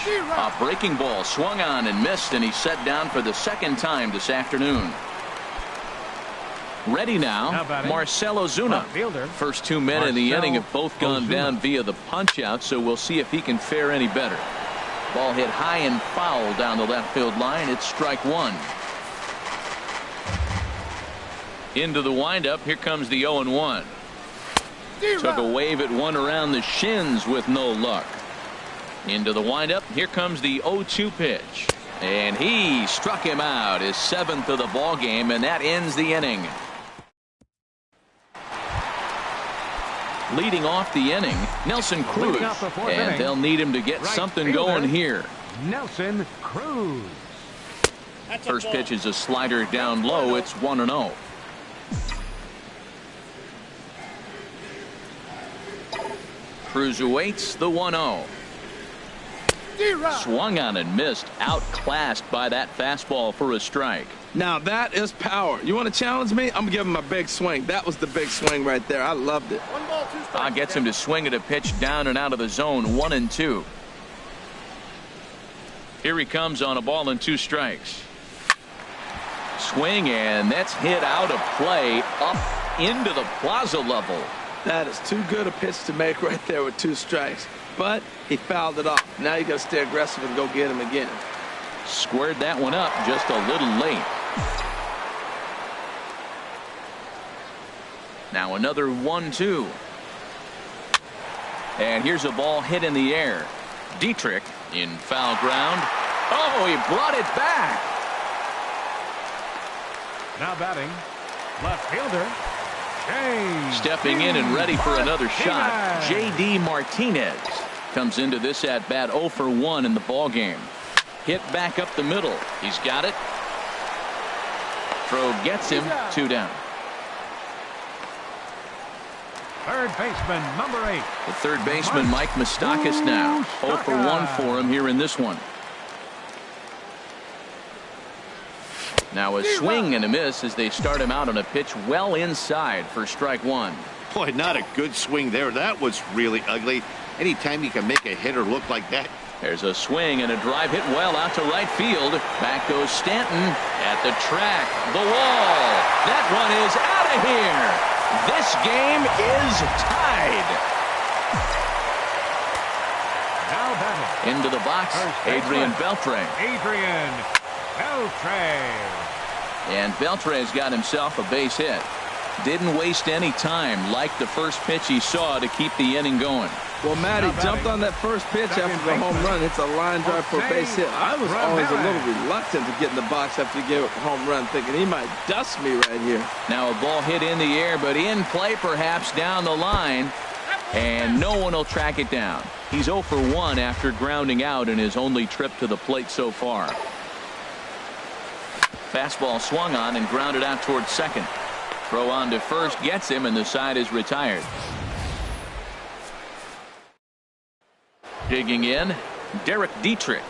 A breaking ball swung on and missed, and he's set down for the second time this afternoon. Ready now, Marcell Ozuna. First 2 men in the inning have both gone down via the punch out, so we'll see if he can fare any better. Ball hit high and foul down the left field line. It's strike one. Into the windup. Here comes the 0-1. Took a wave at one around the shins with no luck. Into the windup. Here comes the 0-2 pitch. And he struck him out, his 7th of the ball game, and that ends the inning. Leading off the inning, Nelson Cruz, and they'll need him to get something going here. Nelson Cruz. First pitch is a slider down low. It's 1-0. Cruz awaits the 1-0. Swung on and missed, outclassed by that fastball for a strike. Now that is power. You want to challenge me? I'm giving him a big swing. That was the big swing right there. I loved it. Gets him to swing at a pitch down and out of the zone. 1-2. Here he comes on a ball and 2 strikes. Swing, and that's hit out of play up into the plaza level. That is too good a pitch to make right there with 2 strikes. But he fouled it off. Now you got to stay aggressive and go get him again. Squared that one up just a little late. Now another 1-2. And here's a ball hit in the air. Dietrich in foul ground. Oh, he brought it back. Now batting, left fielder. Stepping in and ready for another shot. J.D. Martinez comes into this at bat 0 for 1 in the ball game. Hit back up the middle. He's got it. Throw gets him. 2 down. Third baseman, number 8. The third baseman, Mike Moustakas, now 0 for 1 for him here in this one. Now a swing and a miss as they start him out on a pitch well inside for strike 1. Boy, not a good swing there. That was really ugly. Anytime you can make a hitter look like that. There's a swing and a drive hit well out to right field. Back goes Stanton at the track. The wall. That one is out of here. This game is tied. Now batting. Into the box, Adrian Beltre. Adrian Beltre. And Beltre's got himself a base hit. Didn't waste any time, like the first pitch he saw, to keep the inning going. Well, Matt, he jumped on that first pitch after the home run. It's a line drive for a base hit. I was always a little reluctant to get in the box after he gave up a home run, thinking he might dust me right here. Now a ball hit in the air, but in play perhaps down the line, and no one will track it down. He's 0 for 1 after grounding out in his only trip to the plate so far. Fastball swung on and grounded out towards second. Throw on to first gets him, and the side is retired. Digging in, Derek Dietrich.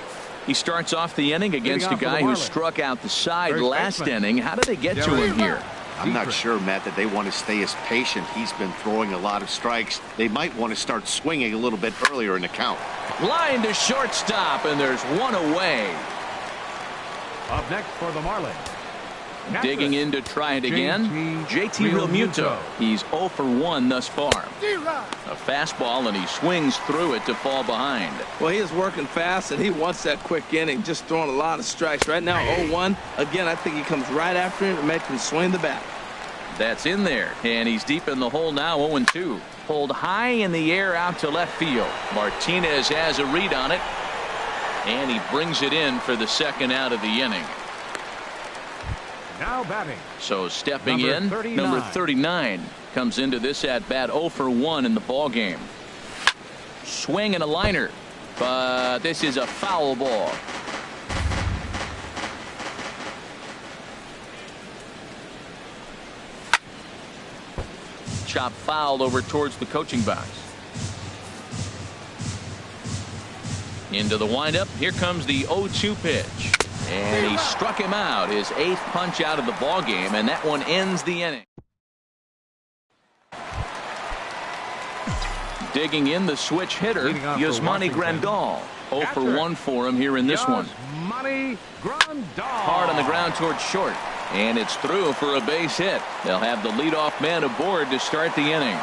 He starts off the inning against a guy who struck out the side last inning. How did they get to him here? I'm not sure, Matt, that they want to stay as patient. He's been throwing a lot of strikes. They might want to start swinging a little bit earlier in the count. Line to shortstop, and there's one away. Up next for the Marlins. Digging in to try it again, JT Realmuto. He's 0 for 1 thus far. A fastball, and he swings through it to fall behind. Well, he is working fast, and he wants that quick inning, just throwing a lot of strikes. Right now, 0-1. Again, I think he comes right after him and makes him swing the bat. That's in there, and he's deep in the hole now, 0-2. Pulled high in the air out to left field. Martinez has a read on it, and he brings it in for the second out of the inning. Now batting. So stepping in, number 39 comes into this at bat 0 for 1 in the ball game. Swing and a liner, but this is a foul ball. Chop fouled over towards the coaching box. Into the windup. Here comes the 0-2 pitch. And he struck him out, his 8th punch out of the ball game, and that one ends the inning. Digging in, the switch hitter, Yasmani Grandal. 0 for 1 for him here in this one. Money Grandal. Hard on the ground towards short. And it's through for a base hit. They'll have the leadoff man aboard to start the inning.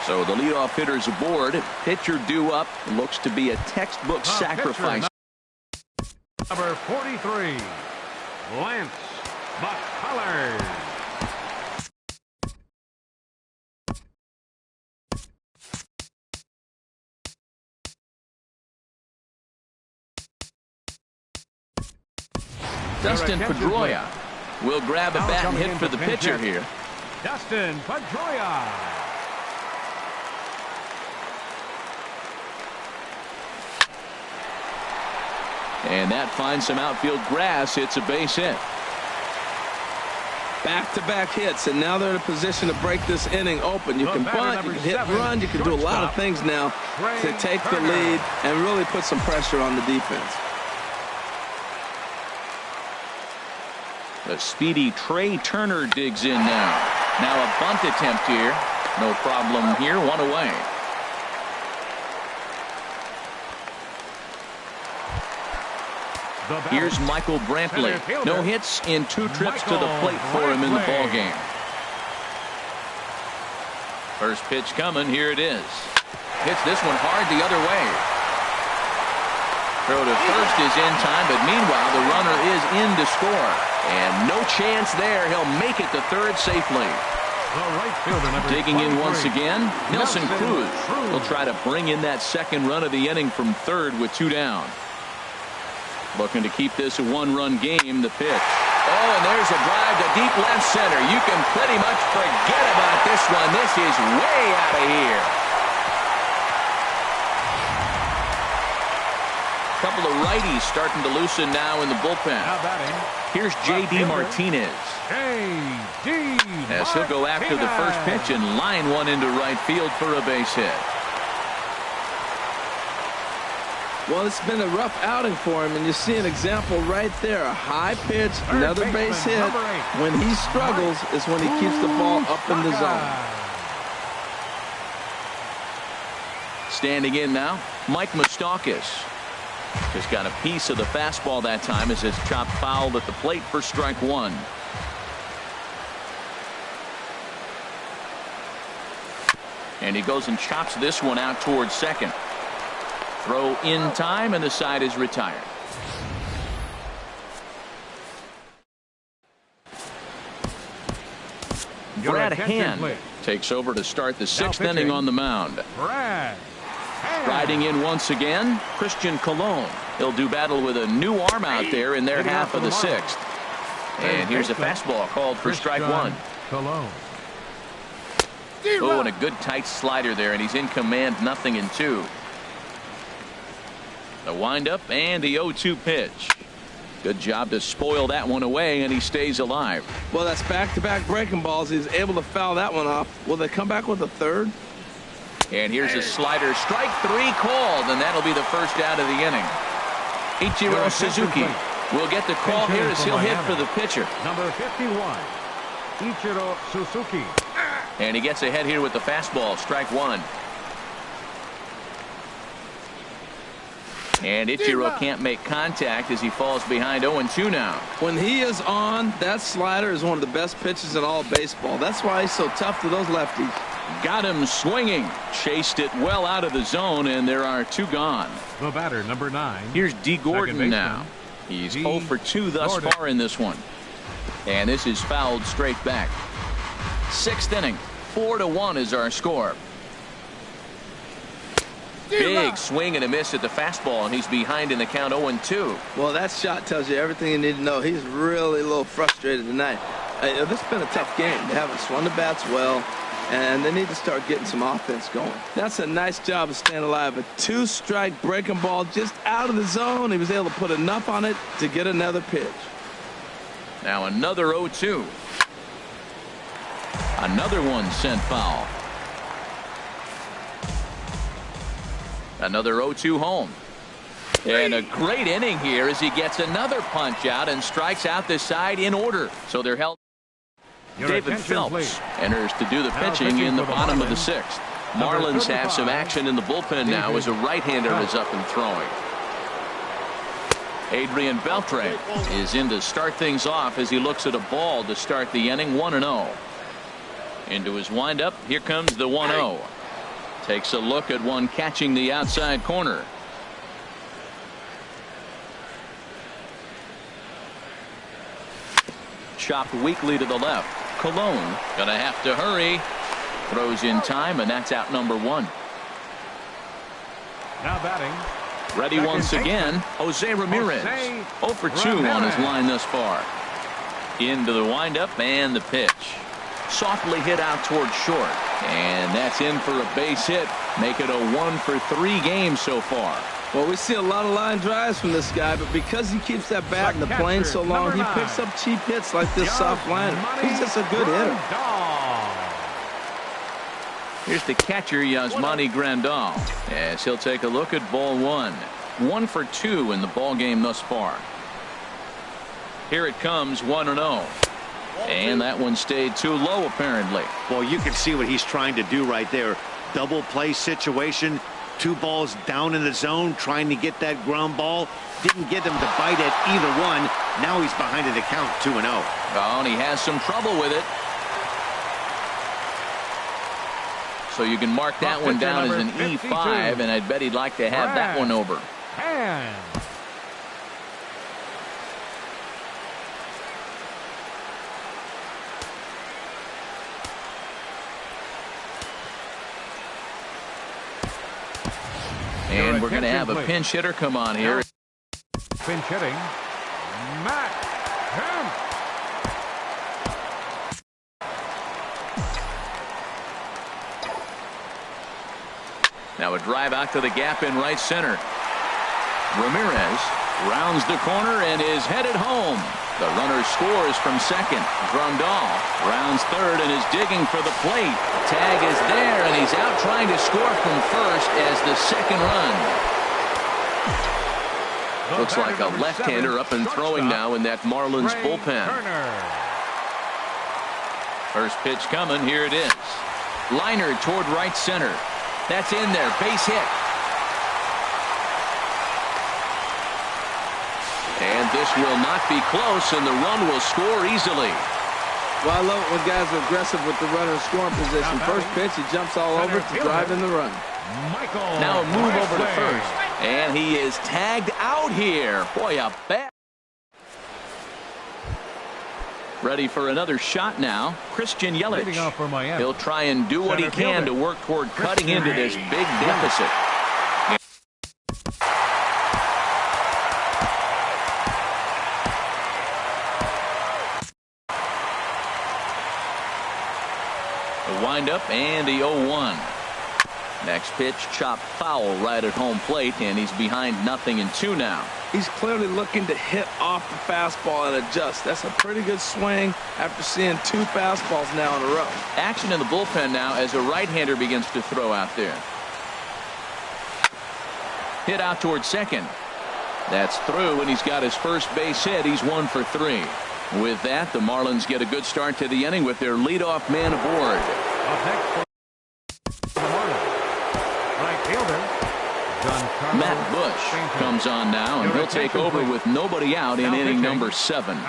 So the leadoff hitter's aboard. Pitcher due up. Looks to be a textbook sacrifice. Number 43, Lance McCullers. Dustin Pedroia will grab a bat and hit for the pitcher here. Dustin Pedroia. And that finds some outfield grass. It's a base hit. Back-to-back hits, and now they're in a position to break this inning open. You can bunt, you can hit run, you can do a lot of things now to take the lead and really put some pressure on the defense. The speedy Trey Turner digs in now. Now a bunt attempt here. No problem here. One away. Here's Michael Brantley. No hits in 2 trips to the plate for him in the ball game. First pitch coming. Here it is. Hits this one hard the other way. Throw to first is in time, but meanwhile the runner is in to score. And no chance there. He'll make it to third safely. Digging in once again, Nelson Cruz will try to bring in that second run of the inning from third with 2 down. Looking to keep this a 1-run game. The pitch. Oh, and there's a drive to deep left center. You can pretty much forget about this one. This is way out of here. Couple of righties starting to loosen now in the bullpen. Here's J.D. Martinez. As he'll go after the first pitch and line one into right field for a base hit. Well, it's been a rough outing for him, and you see an example right there. A high pitch, another base hit. When he struggles is when he keeps the ball up in the zone. Standing in now, Mike Moustakas. Just got a piece of the fastball that time as it's chopped foul at the plate for strike 1. And he goes and chops this one out towards second. Throw in time, and the side is retired. Brad Hand takes over to start the 6th inning on the mound. Riding in once again, Christian Colon. He'll do battle with a new arm out there in their half of the 6th. And here's a fastball called for strike 1. Oh, and a good tight slider there, and he's in command, 0-2. The windup and the 0-2 pitch. Good job to spoil that one away, and he stays alive. Well, that's back-to-back breaking balls. He's able to foul that one off. Will they come back with a third? And here's a slider. Strike 3 called, and that'll be the first out of the inning. Ichiro Suzuki will get the call here as he'll hit for the pitcher. Number 51, Ichiro Suzuki. And he gets ahead here with the fastball. Strike 1. And Ichiro can't make contact as he falls behind 0-2 now. When he is on, that slider is one of the best pitches in all of baseball. That's why he's so tough to those lefties. Got him swinging. Chased it well out of the zone, and there are 2 gone. The batter, number 9. Here's D. Gordon now. He's 0 for 2 thus far in this one. And this is fouled straight back. 6th inning. 4-1 is our score. Big swing and a miss at the fastball, and he's behind in the count 0-2. Well, that shot tells you everything you need to know. He's really a little frustrated tonight. This has been a tough game. They haven't swung the bats well, and they need to start getting some offense going. That's a nice job of staying alive. A 2-strike breaking ball just out of the zone. He was able to put enough on it to get another pitch. Now another 0-2. Another one sent foul. Another 0-2 home. And a great inning here as he gets another punch out and strikes out the side in order. So they're held. David Phelps enters to do the pitching in the bottom of the 6th. Marlins have some action in the bullpen now as a right-hander is up and throwing. Adrian Beltre is in to start things off as he looks at a ball to start the inning. 1-0. Into his windup. Here comes the 1-0. Takes a look at one catching the outside corner. Chopped weakly to the left. Colon gonna have to hurry. Throws in time, and that's out number 1. Now batting. Ready once again, Jose Ramirez. 0 for 2 on his line thus far. Into the windup and the pitch. Softly hit out towards short. And that's in for a base hit. Make it a 1 for 3 game so far. Well, we see a lot of line drives from this guy, but because he keeps that bat in the plane so long, he picks up cheap hits like this soft liner. He's just a good hitter. Here's the catcher, Yasmani Grandal, as he'll take a look at ball 1. 1 for 2 in the ball game thus far. Here it comes, 1-0. And that one stayed too low, apparently. Well, you can see what he's trying to do right there. Double play situation. 2 balls down in the zone, trying to get that ground ball. Didn't get him to bite at either one. Now he's behind in the count, 2-0. Oh, and he has some trouble with it. So you can mark that one down as an E5, and I'd bet he'd like to have that one over. And we're going to have a pinch hitter come on here. Pinch hitting, Matt Kemp. Now a drive out to the gap in right center. Ramirez rounds the corner and is headed home. The runner scores from second. Grandal rounds third and is digging for the plate. Tag is there, and he's out trying to score from first as the second run. Looks like a left-hander up and throwing now in that Marlins bullpen. First pitch coming. Here it is. Liner toward right center. That's in there. Base hit. And this will not be close, and the run will score easily. Well, I love it when guys are aggressive with the runner in scoring position. First pitch, he jumps all over to drive in the run. Now a move over to first. And he is tagged out here. Boy, a bat. Ready for another shot now. Christian Yelich. He'll try and do what he can to work toward cutting into this big deficit. The windup and the 0-1. Next pitch chopped foul right at home plate, and he's behind 0-2 now. He's clearly looking to hit off the fastball and adjust. That's a pretty good swing after seeing 2 fastballs now in a row. Action in the bullpen now as a right-hander begins to throw out there. Hit out towards second. That's through, and he's got his first base hit. He's 1 for 3. With that, the Marlins get a good start to the inning with their leadoff man aboard. Matt Bush comes on now, and he'll take over with nobody out in inning number 7. Hit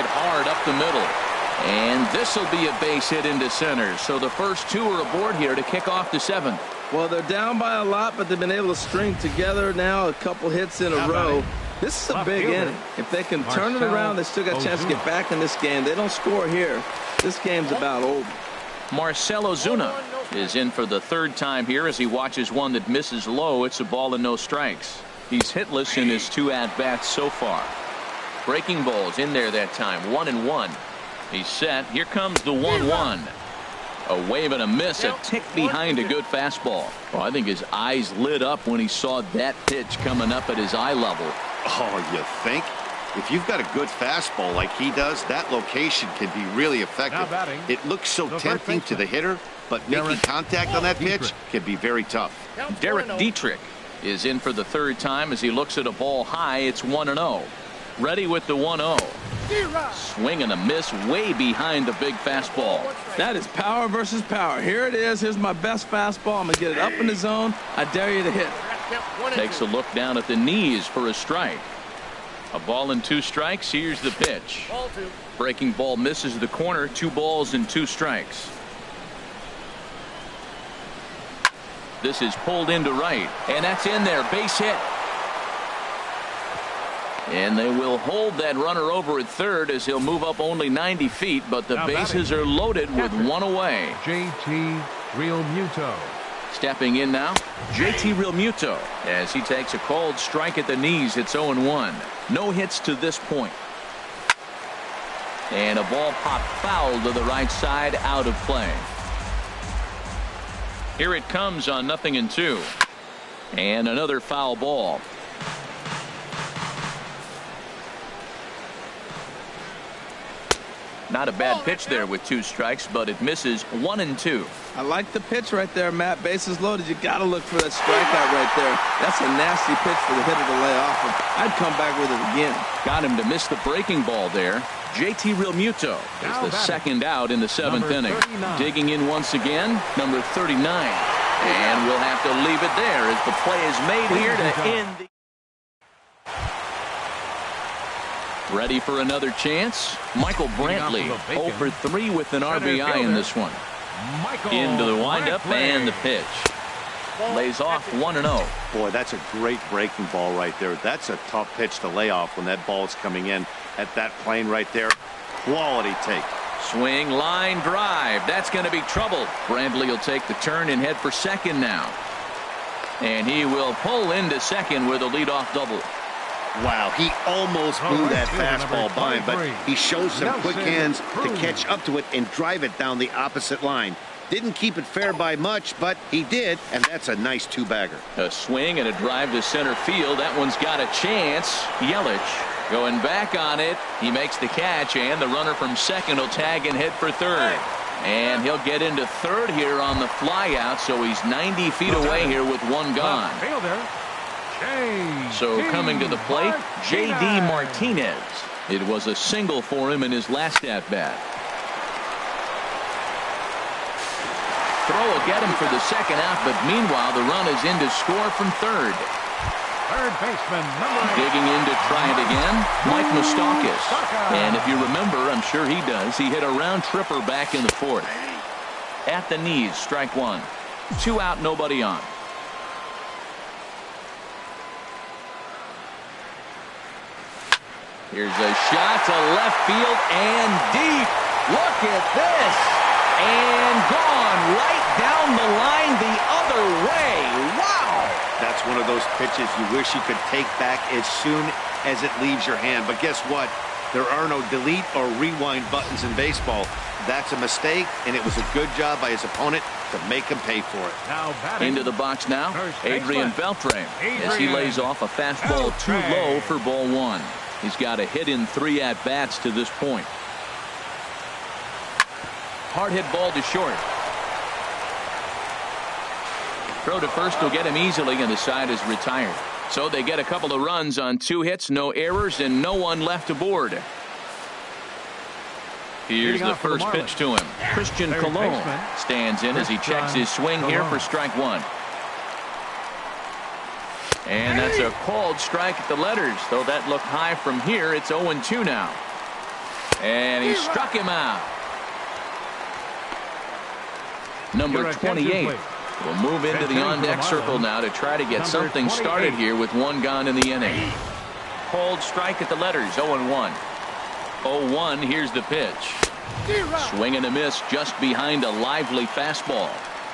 hard up the middle, and this will be a base hit into center. So the first 2 are aboard here to kick off the 7th. Well, they're down by a lot, but they've been able to string together now a couple hits in a row. This is a big inning. If they can turn it around, they still got a chance to get back in this game. They don't score here. This game's about over. Marcell Ozuna is in for the 3rd time here as he watches one that misses low. It's a ball and no strikes. He's hitless in his 2 at-bats so far. Breaking balls in there that time. 1-1. He's set. Here comes the 1-1. A wave and a miss, a tick behind a good fastball. Well, I think his eyes lit up when he saw that pitch coming up at his eye level. Oh, you think? If you've got a good fastball like he does, that location can be really effective. It looks so tempting to the hitter, but making contact on that pitch can be very tough. Derek Dietrich is in for the 3rd time as he looks at a ball high. It's 1-0. Ready with the 1-0. Swing and a miss way behind the big fastball. That is power versus power. Here it is. Here's my best fastball. I'm going to get it up in the zone. I dare you to hit. Takes a look down at the knees for a strike. A ball and 2 strikes. Here's the pitch. Breaking ball misses the corner. 2 balls and 2 strikes. This is pulled into right, and that's in there. Base hit. And they will hold that runner over at third as he'll move up only 90 feet, but the bases are loaded with 1 away. JT Realmuto. Stepping in now, JT Realmuto, as he takes a called strike at the knees. It's 0-1. No hits to this point. And a ball popped foul to the right side, out of play. Here it comes on 0-2. And another foul ball. Not a bad pitch there with 2 strikes, but it misses 1-2. I like the pitch right there, Matt. Bases loaded. You got to look for that strikeout right there. That's a nasty pitch for the hitter to lay off of. I'd come back with it again. Got him to miss the breaking ball there. JT Realmuto is the second out in the 7th inning. 39. Digging in once again, number 39. And we'll have to leave it there as the play is made here to end the... Ready for another chance? Michael Brantley, 0 for 3 with an RBI in this one. Into the windup and the pitch. Lays off 1-0. Boy, that's a great breaking ball right there. That's a tough pitch to lay off when that ball is coming in at that plane right there. Quality take. Swing, line drive. That's going to be trouble. Brantley will take the turn and head for second now. And he will pull into second with a leadoff double. Wow, he almost blew that fastball by, but he shows some quick hands to catch up to it and drive it down the opposite line. Didn't keep it fair by much, but he did, and that's a nice 2-bagger. A swing and a drive to center field. That one's got a chance. Yelich going back on it. He makes the catch, and the runner from second will tag and head for third. And he'll get into third here on the flyout, so he's 90 feet away here with 1 gone. So coming to the plate, J.D. Martinez. It was a single for him in his last at-bat. Throw will get him for the second out, but meanwhile the run is in to score from third. Third baseman, number 8. Digging in to try it again, Mike Moustakas. And if you remember, I'm sure he does, he hit a round tripper back in the 4th. At the knees, strike 1. 2 out, nobody on. Here's a shot to left field and deep. Look at this. And gone right down the line the other way. Wow. That's one of those pitches you wish you could take back as soon as it leaves your hand. But guess what? There are no delete or rewind buttons in baseball. That's a mistake, and it was a good job by his opponent to make him pay for it. Now into the box now, Adrian Beltre, as he lays off a fastball too low for ball 1. He's got a hit in 3 at-bats to this point. Hard hit ball to short. Throw to first will get him easily, and the side is retired. So they get a couple of runs on 2 hits, no errors, and no one left aboard. Here's the first pitch to him. Christian Colon stands in as he checks his swing here for strike 1. And that's a called strike at the letters, though that looked high from here. It's 0-2 now. And he struck him out. Number 28 will move into the on-deck circle now to try to get something started here with 1 gone in the inning. Called strike at the letters, 0-1. 0-1, here's the pitch. Swing and a miss just behind a lively fastball.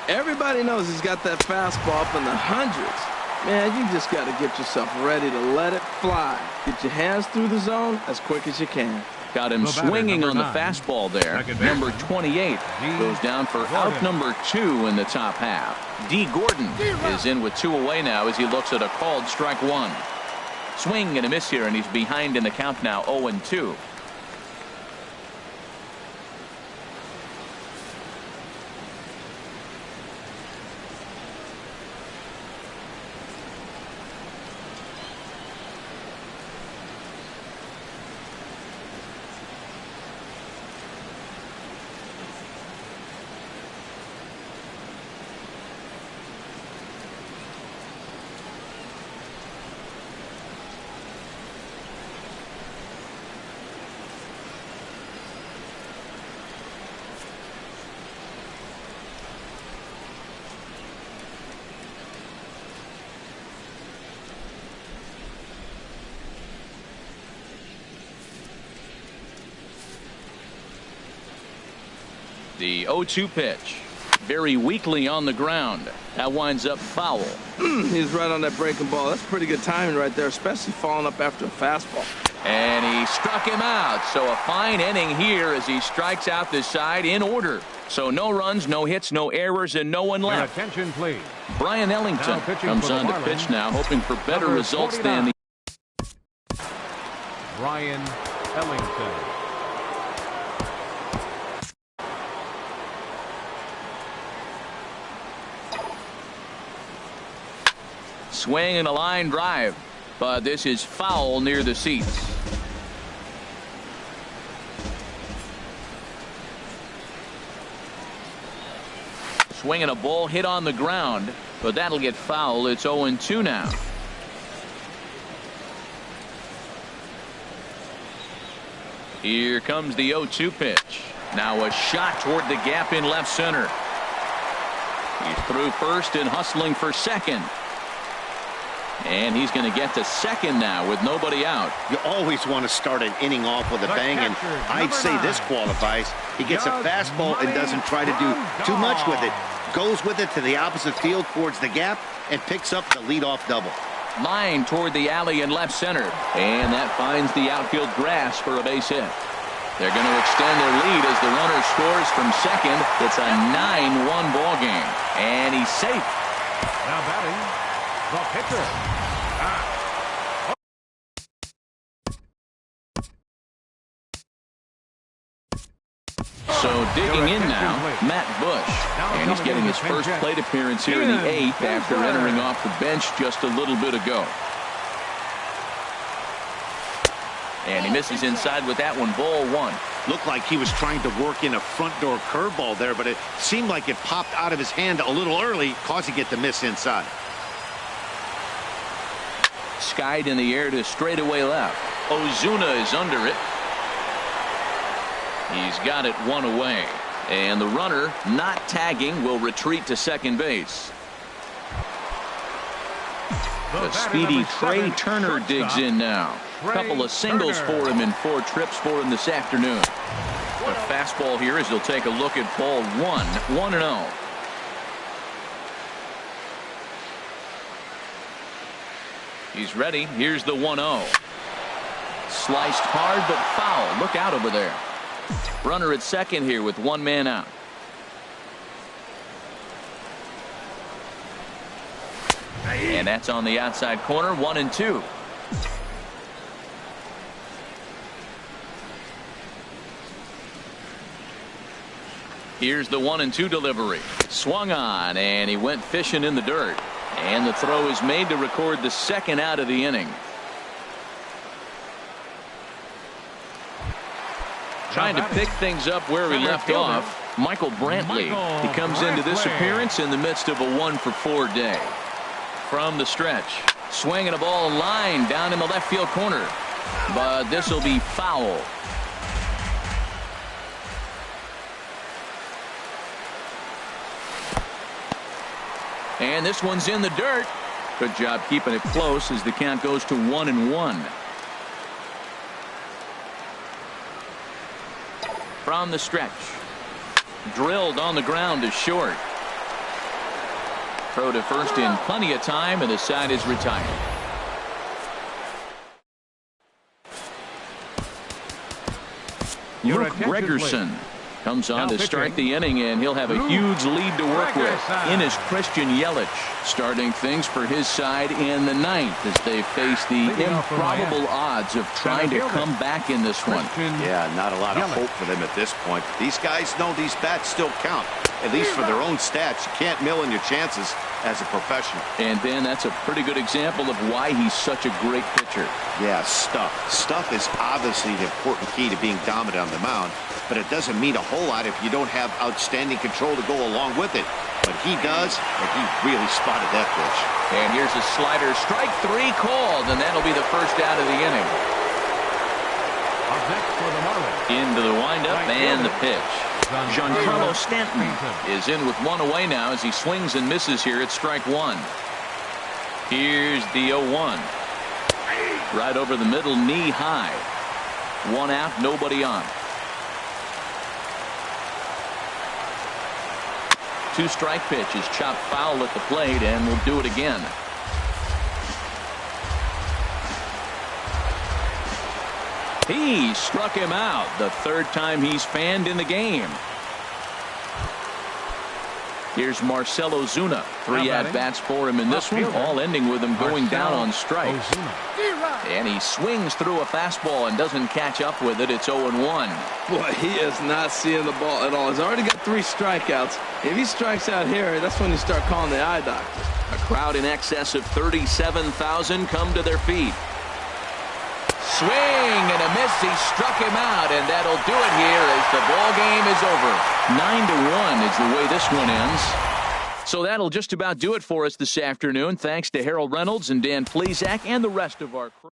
Everybody knows he's got that fastball up in the hundreds. Man, you just got to get yourself ready to let it fly. Get your hands through the zone as quick as you can. Got him swinging on the fastball there. Number 28 goes down for out number 2 in the top half. D. Gordon is in with 2 away now as he looks at a called strike 1. Swing and a miss here, and he's behind in the count now, 0-2. The 0-2 pitch. Very weakly on the ground. That winds up foul. He's right on that breaking ball. That's pretty good timing right there, especially following up after a fastball. And he struck him out. So a fine inning here as he strikes out this side in order. So no runs, no hits, no errors, and no one Your left. attention, please. Brian Ellington comes on to pitch now, hoping for better results than the. Brian Ellington. Swing and a line drive, but this is foul near the seats. Swing and a ball hit on the ground, but that'll get foul. It's 0-2 now. Here comes the 0-2 pitch. Now a shot toward the gap in left center. He's through first and hustling for second. And he's going to get to second now with nobody out. You always want to start an inning off with a bang, and I'd say this qualifies. He gets a fastball and doesn't try to do too much with it. Goes with it to the opposite field towards the gap and picks up the leadoff double. Line toward the alley in left center. And that finds the outfield grass for a base hit. They're going to extend their lead as the runner scores from second. It's a 9-1 ball game. And he's safe. Now batting, the pitcher. So digging in now, Matt Bush. And he's getting his first plate appearance here in the 8th after entering off the bench just a little bit ago. And he misses inside with that one, ball one. Looked like he was trying to work in a front door curveball there, but it seemed like it popped out of his hand a little early, causing it to miss inside. Skied in the air to straightaway left. Ozuna is under it. He's got it one away. And the runner, not tagging, will retreat to second base. The speedy Trey Turner digs in now. A couple of singles for him in 4 trips for him this afternoon. A fastball here as he'll take a look at ball 1-0. He's ready. Here's the 1-0. Sliced hard but foul. Look out over there. Runner at second here with one man out. And that's on the outside corner. 1-2. Here's the 1-2 delivery. Swung on and he went fishing in the dirt. And the throw is made to record the second out of the inning. Trying to pick things up where we left off. Michael Brantley. He comes into this appearance in the midst of a 1-for-4 day. From the stretch. Swinging a ball line down in the left field corner. But this will be foul. And this one's in the dirt. Good job keeping it close as the count goes to 1-1. From the stretch. Drilled on the ground to short. Throw to first in plenty of time, and the side is retired. Luke Gregerson comes on to start the inning, and he'll have a huge lead to work with. In is Christian Yelich, starting things for his side in the 9th as they face the improbable odds of trying to come back in this one. Yeah, not a lot of hope for them at this point. These guys know these bats still count, at least for their own stats. You can't mill in your chances as a professional. And Ben, that's a pretty good example of why he's such a great pitcher. Yeah, stuff. Stuff is obviously the important key to being dominant on the mound, but it doesn't mean a whole lot if you don't have outstanding control to go along with it. But he does, and he really spotted that pitch. And here's a slider. Strike 3 called, and that'll be the first out of the inning. Up next for the Marlins. Into the windup and the pitch. Giancarlo Stanton is in with one away now as he swings and misses here at strike 1. Here's the 0-1. Right over the middle, knee high. One out, nobody on. 2-strike pitch is chopped foul at the plate, and will do it again. He struck him out, the third time he's fanned in the game. Here's Marcell Ozuna. 3 at-bats for him in this one, all ending with him going down on strikes. And he swings through a fastball and doesn't catch up with it. It's 0-1. Boy, he is not seeing the ball at all. He's already got 3 strikeouts. If he strikes out here, that's when you start calling the eye doctor. A crowd in excess of 37,000 come to their feet. Swing and a miss. He struck him out, and that'll do it here as the ball game is over. 9-1 is the way this one ends. So that'll just about do it for us this afternoon. Thanks to Harold Reynolds and Dan Plesac and the rest of our crew.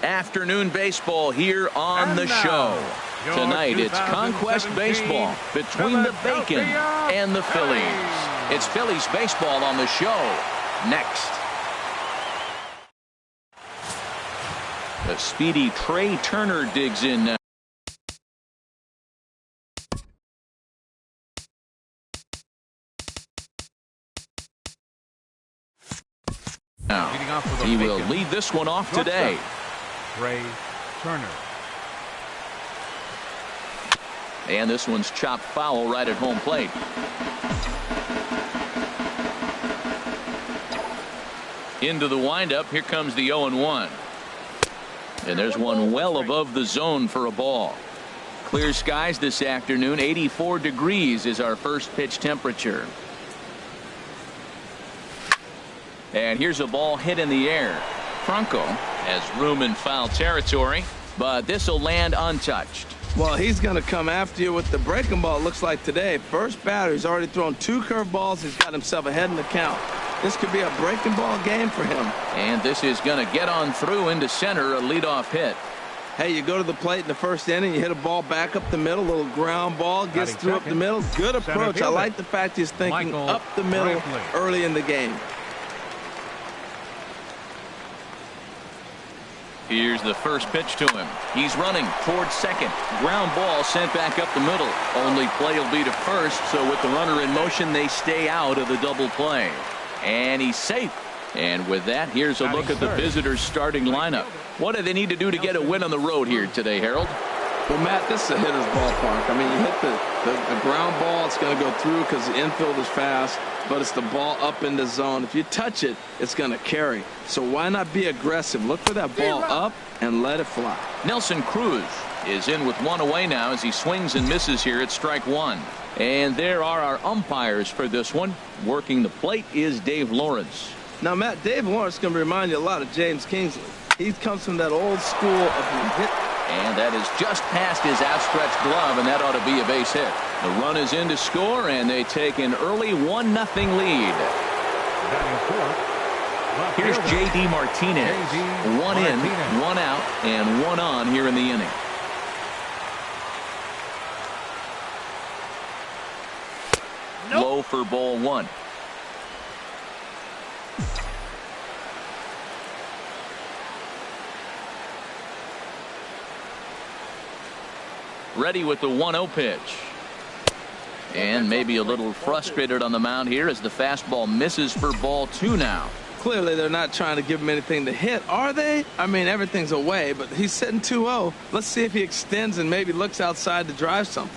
Afternoon baseball here on the show. Tonight it's Conquest Baseball between the Bacon and the Phillies. It's Phillies baseball on the show next. The speedy Trey Turner digs in now. He will lead this one off today. Trey Turner. And this one's chopped foul right at home plate. Into the windup. Here comes the 0-1. And there's one well above the zone for a ball. Clear skies this afternoon. 84 degrees is our first pitch temperature. And here's a ball hit in the air. Franco has room in foul territory, but this will land untouched. Well, he's going to come after you with the breaking ball, it looks like today. First batter, he's already thrown 2 curveballs. He's got himself ahead in the count. This could be a breaking ball game for him. And this is going to get on through into center, a leadoff hit. Hey, you go to the plate in the first inning, you hit a ball back up the middle, a little ground ball, gets through up the middle. Good approach. I like the fact he's thinking up the middle early in the game. Here's the first pitch to him. He's running towards second. Ground ball sent back up the middle. Only play will be to first, so with the runner in motion, they stay out of the double play. And he's safe. And with that, here's a look at the visitors' starting lineup. What do they need to do to get a win on the road here today, Harold? Well, Matt, this is a hitter's ballpark. I mean, you hit the ground ball, it's going to go through because the infield is fast, but it's the ball up in the zone. If you touch it, it's going to carry. So why not be aggressive? Look for that ball up and let it fly. Nelson Cruz is in with one away now as he swings and misses here at strike one. And there are our umpires for this one. Working the plate is Dave Lawrence. Now, Matt, Dave Lawrence is going to remind you a lot of James Kingsley. He comes from that old school of hit. And that is just past his outstretched glove, and that ought to be a base hit. The run is in to score, and they take an early 1-0 lead. Here's J.D. Martinez. One in, one out, and one on here in the inning. Low for ball one. Ready with the 1-0 pitch. And maybe a little frustrated on the mound here as the fastball misses for ball two now. Clearly they're not trying to give him anything to hit, are they? I mean, everything's away, but he's sitting 2-0. Let's see if he extends and maybe looks outside to drive something.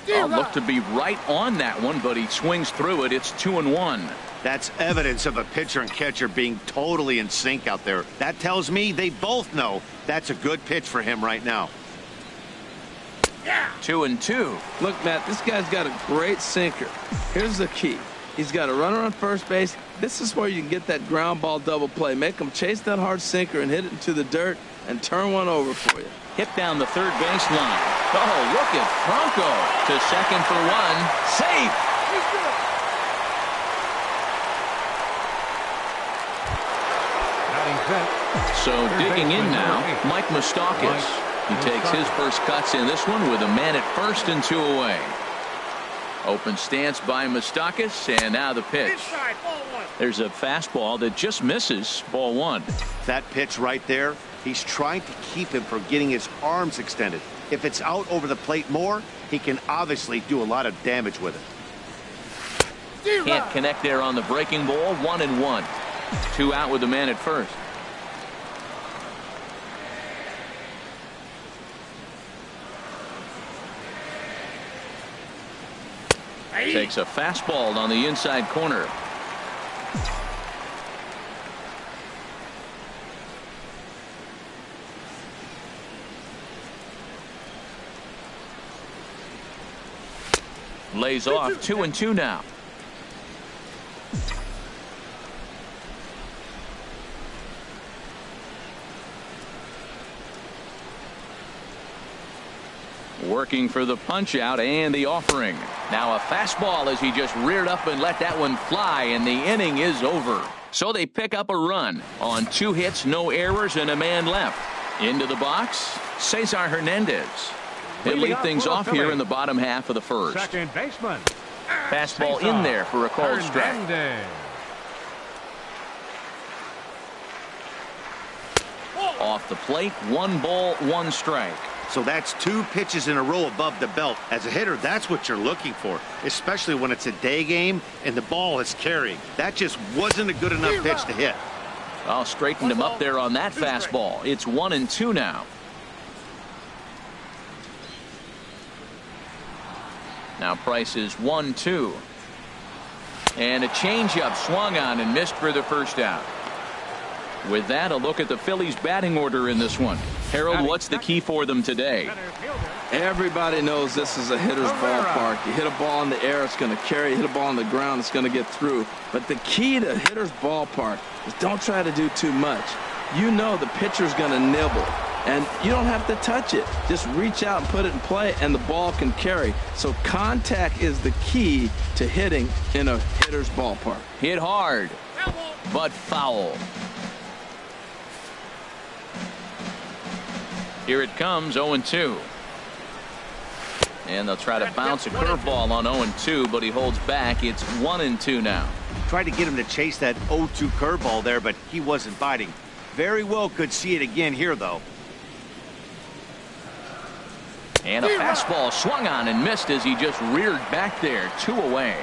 Looked to be right on that one, but he swings through it. It's 2-1. That's evidence of a pitcher and catcher being totally in sync out there. That tells me they both know that's a good pitch for him right now. 2-2. Look, Matt, this guy's got a great sinker. Here's the key. He's got a runner on first base. This is where you can get that ground ball double play. Make him chase that hard sinker and hit it into the dirt and turn one over for you. Hit down the third baseline. Oh, look at Franco to second for one. Safe. So digging in now, Mike Moustakas. He takes his first cuts in this one with a man at first and 2 away. Open stance by Moustakas, and now the pitch. Inside, ball one. There's a fastball that just misses. Ball one. That pitch right there, he's trying to keep him from getting his arms extended. If it's out over the plate more, he can obviously do a lot of damage with it. Can't connect there on the breaking ball. 1-1. 2 out with the man at first. Takes a fastball on the inside corner. Lays off. 2-2 now. Working for the punch out and the offering. Now a fastball as he just reared up and let that one fly, and the inning is over. So they pick up a run on 2 hits, no errors, and a man left. Into the box, Cesar Hernandez. They lead things off here in the bottom half of the first. Second baseman. Fastball Cesar in there for a called strike. Hernandez. Off the plate, 1 ball, 1 strike. So that's 2 pitches in a row above the belt. As a hitter, that's what you're looking for, especially when it's a day game and the ball is carrying. That just wasn't a good enough pitch to hit. I'll straighten him up there on that fastball. It's 1-2 now. Now Price is 1-2. And a changeup swung on and missed for the first out. With that, a look at the Phillies batting order in this one. Harold, what's the key for them today? Everybody knows this is a hitter's ballpark. You hit a ball in the air, it's going to carry. You hit a ball on the ground, it's going to get through. But the key to hitter's ballpark is don't try to do too much. You know the pitcher's going to nibble, and you don't have to touch it. Just reach out and put it in play, and the ball can carry. So contact is the key to hitting in a hitter's ballpark. Hit hard, but foul. Here it comes, 0-2. And they'll try to bounce a curveball on 0-2, but he holds back. It's 1-2 now. Tried to get him to chase that 0-2 curveball there, but he wasn't biting. Very well could see it again here, though. And a fastball swung on and missed as he just reared back there. 2 away.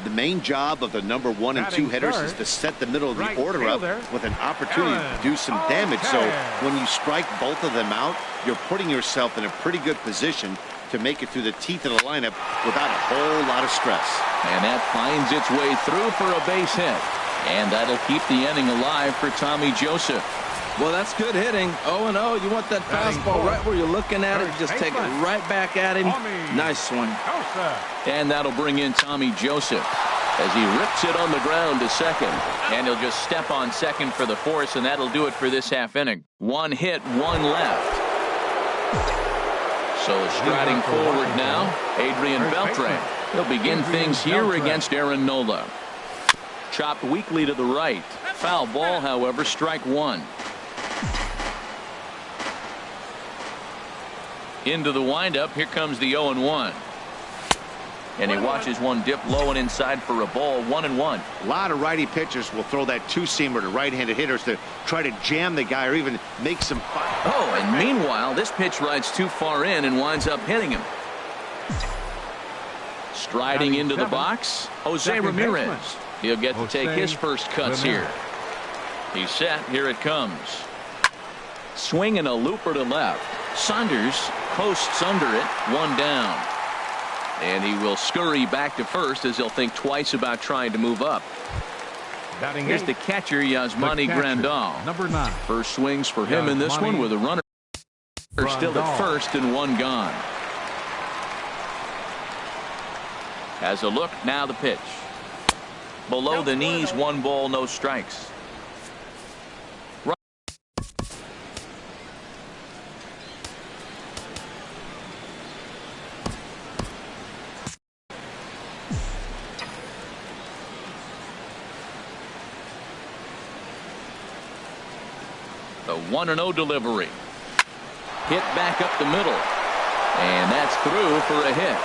The main job of the number 1 and 2 hitters is to set the middle of the order up with an opportunity to do some damage. So when you strike both of them out, you're putting yourself in a pretty good position to make it through the teeth of the lineup without a whole lot of stress. And that finds its way through for a base hit. And that'll keep the inning alive for Tommy Joseph. Well, that's good hitting. 0-0. You want that fastball right where you're looking at it. Just take it right back at him. Nice swing. And that'll bring in Tommy Joseph as he rips it on the ground to second. And he'll just step on second for the force, and that'll do it for this half inning. 1 hit, 1 left. So striding forward now, Adrian Beltre. He'll begin things here against Aaron Nola. Chopped weakly to the right. Foul ball, however, strike 1. Into the windup. Here comes the 0-1. And he watches one dip low and inside for a ball. 1-1. A lot of righty pitchers will throw that 2-seamer to right-handed hitters to try to jam the guy or even make some fun. Oh, and meanwhile, this pitch rides too far in and winds up hitting him. Striding into the box, Jose Ramirez. He'll get to take his first cuts here. He's set. Here it comes. Swinging a looper to left. Saunders posts under it. 1 down. And he will scurry back to first as he'll think twice about trying to move up. Here's the catcher, Yasmani Grandal. Number 9. First swings for him in this one with a runner still at first and 1 gone. Has a look. Now the pitch. Below the knees, 1 ball, no strikes. The 1-0 delivery. Hit back up the middle. And that's through for a hit.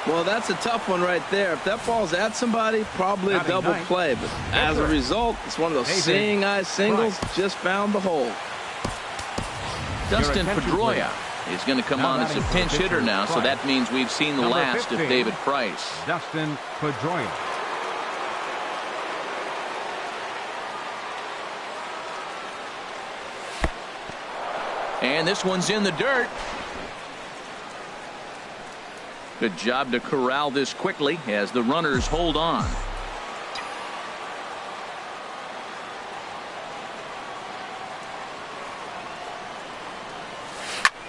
Well, that's a tough one right there. If that ball's at somebody, probably a double play. But as a result, it's one of those seeing eye singles. Just found the hole. Dustin Pedroia is going to come on as a pinch hitter now, so that means we've seen the last of David Price. Dustin Pedroia. And this one's in the dirt. Good job to corral this quickly as the runners hold on.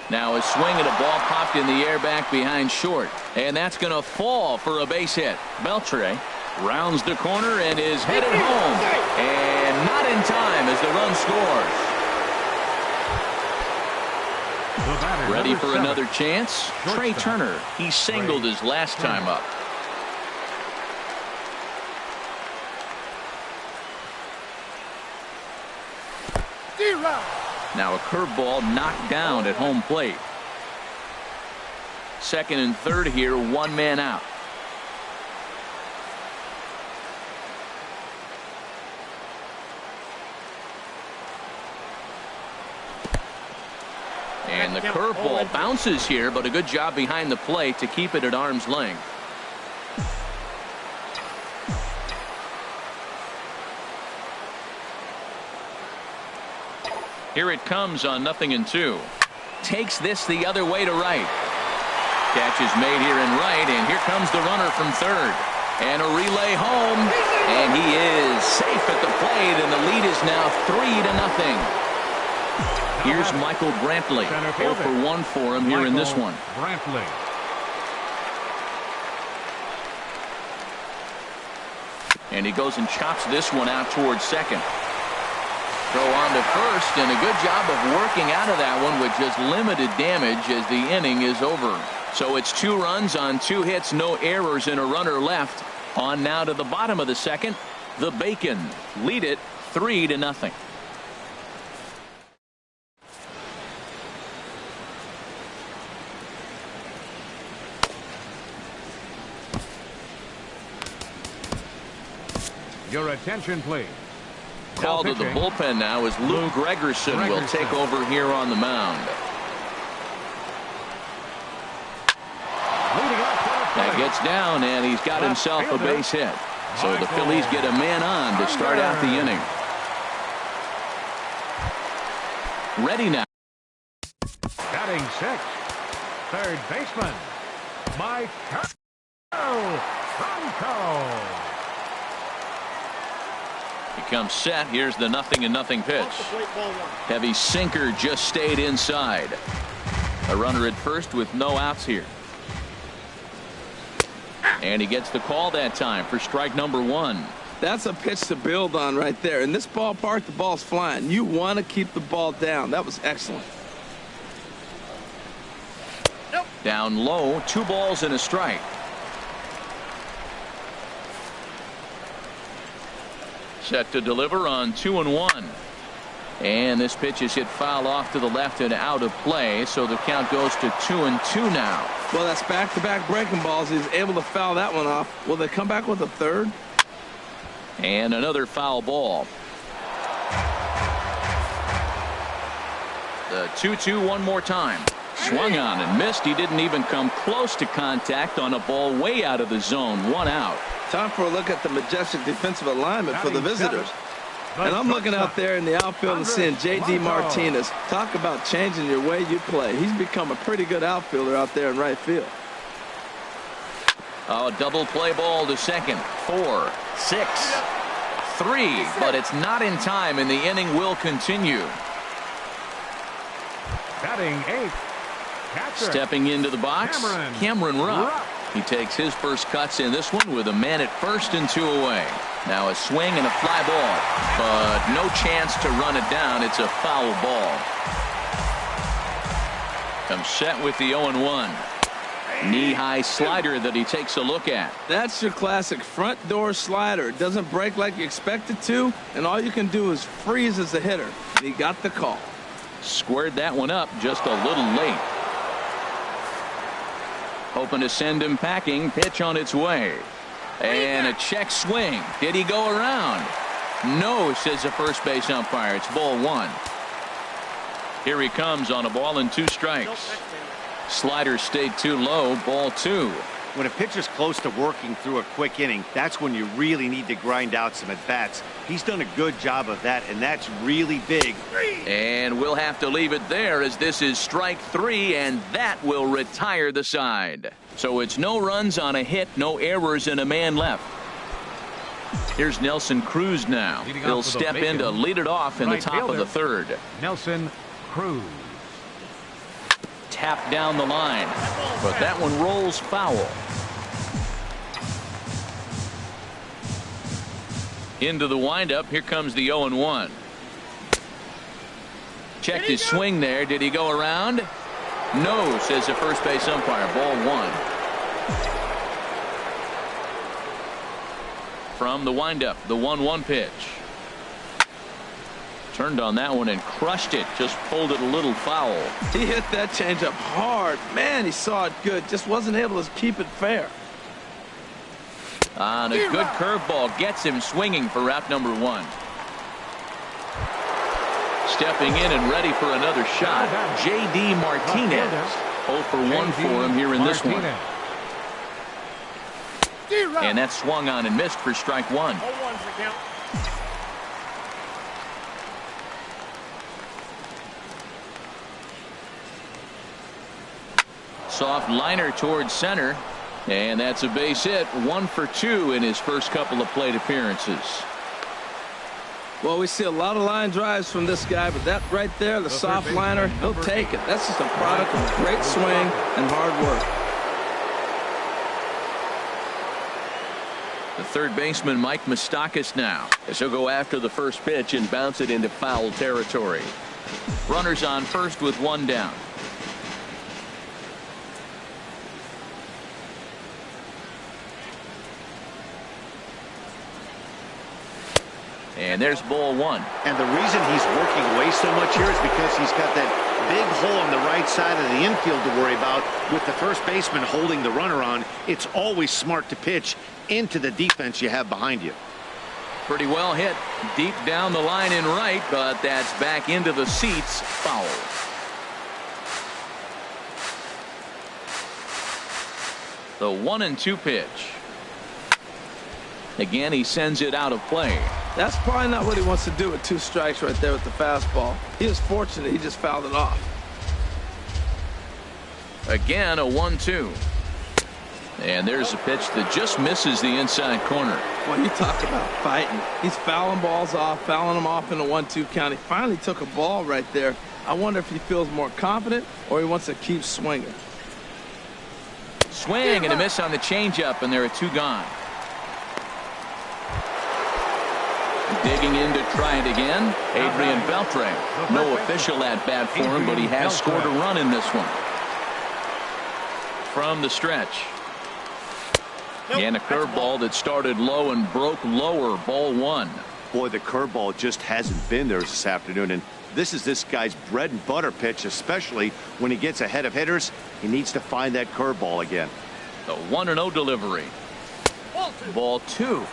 Now a swing and a ball popped in the air back behind short. And that's going to fall for a base hit. Beltre rounds the corner and is headed home. And not in time as the run scores. Ready for another chance? Trey Turner. He singled his last time up. Now a curveball knocked down at home plate. Second and third here, one man out. And the curveball bounces here, but a good job behind the plate to keep it at arm's length. Here it comes on 0-2. Takes this the other way to right. Catch is made here in right, and here comes the runner from third. And a relay home, and he is safe at the plate, and the lead is now 3-0. Here's Michael Brantley. 0 for 1 for him here in this one. Brantley. And he goes and chops this one out towards second. Throw on to first, and a good job of working out of that one with just limited damage as the inning is over. So it's 2 runs on 2 hits, no errors, and a runner left. On now to the bottom of the second. The Bacon lead it 3-0. Your attention, please. Called to the bullpen now as Luke Gregerson will take over here on the mound. That gets down, and he's got himself a base hit. So the Phillies get a man on to start out the inning. Ready now. Batting 6th, third baseman, Mike Franco. He comes set. Here's the 0-0 pitch. Heavy sinker just stayed inside. A runner at first with no outs here. And he gets the call that time for strike number 1. That's a pitch to build on right there. In this ballpark, the ball's flying. You want to keep the ball down. That was excellent. Down low, 2 balls and a strike. Set to deliver on 2-1. And this pitch is hit foul off to the left and out of play, so the count goes to 2-2 now. Well, that's back-to-back breaking balls. He's able to foul that one off. Will they come back with a third? And another foul ball. The 2-2 one more time. Swung on and missed. He didn't even come close to contact on a ball way out of the zone. 1 out. Time for a look at the majestic defensive alignment for the visitors. And I'm looking out there in the outfield and seeing J.D. Martinez. Talk about changing your way you play. He's become a pretty good outfielder out there in right field. Oh, double play ball to second. 4, 6, 3. But it's not in time, and the inning will continue. Batting 8th. Catcher. Stepping into the box, Cameron Rupp. He takes his first cuts in this one with a man at first and 2 away. Now a swing and a fly ball, but no chance to run it down. It's a foul ball. Comes set with the 0-1. Knee-high slider that he takes a look at. That's your classic front door slider. It doesn't break like you expect it to, and all you can do is freeze as a hitter. And he got the call. Squared that one up just a little late. Hoping to send him packing. Pitch on its way. And a check swing. Did he go around? No, says the first base umpire. It's ball 1. Here he comes on a ball and 2 strikes. Slider stayed too low. Ball 2. When a pitcher's close to working through a quick inning, that's when you really need to grind out some at-bats. He's done a good job of that, and that's really big. And we'll have to leave it there as this is strike 3, and that will retire the side. So it's no runs on a hit, no errors, and a man left. Here's Nelson Cruz now. He'll step in to lead it off in the top of the 3rd. Nelson Cruz. Tap down the line, but that one rolls foul. Into the windup. Here comes the 0-1. Checked his swing there. Did he go around? No, says the first base umpire. Ball 1. From the windup, the 1-1 pitch. Turned on that one and crushed it. Just pulled it a little foul. He hit that changeup hard. Man, he saw it good. Just wasn't able to keep it fair. On a good curveball gets him swinging for route number 1. Stepping in and ready for another shot, J.D. Martinez. 0 for 1 for him here in this one. And that swung on and missed for strike 1. Soft liner towards center, and that's a base hit. 1 for 2 in his first couple of plate appearances. Well, we see a lot of line drives from this guy, but that right there, the soft liner, he'll take it. That's just a product of great swing and hard work. The third baseman, Mike Moustakas, now, as he'll go after the first pitch and bounce it into foul territory. Runners on first with 1 down. And there's ball 1. And the reason he's working away so much here is because he's got that big hole on the right side of the infield to worry about. With the first baseman holding the runner on, it's always smart to pitch into the defense you have behind you. Pretty well hit deep down the line in right, but that's back into the seats. Foul. The 1-2 pitch. Again, he sends it out of play. That's probably not what he wants to do with 2 strikes right there with the fastball. He was fortunate. He just fouled it off. Again, a 1-2. And there's a pitch that just misses the inside corner. Well, you talk about fighting. He's fouling balls off, fouling them off in a 1-2 count. He finally took a ball right there. I wonder if he feels more confident or he wants to keep swinging. Swing and a miss on the changeup, and there are 2 gone. Digging in to try it again, Adrian Beltre. No official at-bat for him, but he has scored a run in this one. From the stretch. And a curveball that started low and broke lower. Ball 1. Boy, the curveball just hasn't been there this afternoon, and this is this guy's bread and butter pitch, especially when he gets ahead of hitters. He needs to find that curveball again. The 1-0 delivery. Ball 2.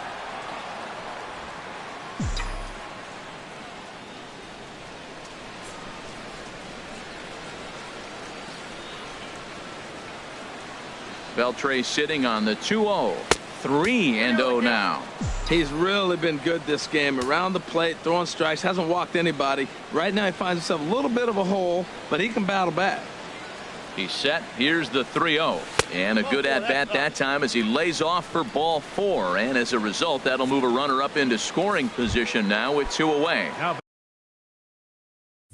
Beltre sitting on the 2-0. 3-0 now. He's really been good this game. Around the plate, throwing strikes, hasn't walked anybody. Right now he finds himself a little bit of a hole, but he can battle back. He's set. Here's the 3-0. And a good at-bat that time as he lays off for ball 4. And as a result, that'll move a runner up into scoring position now with 2 away.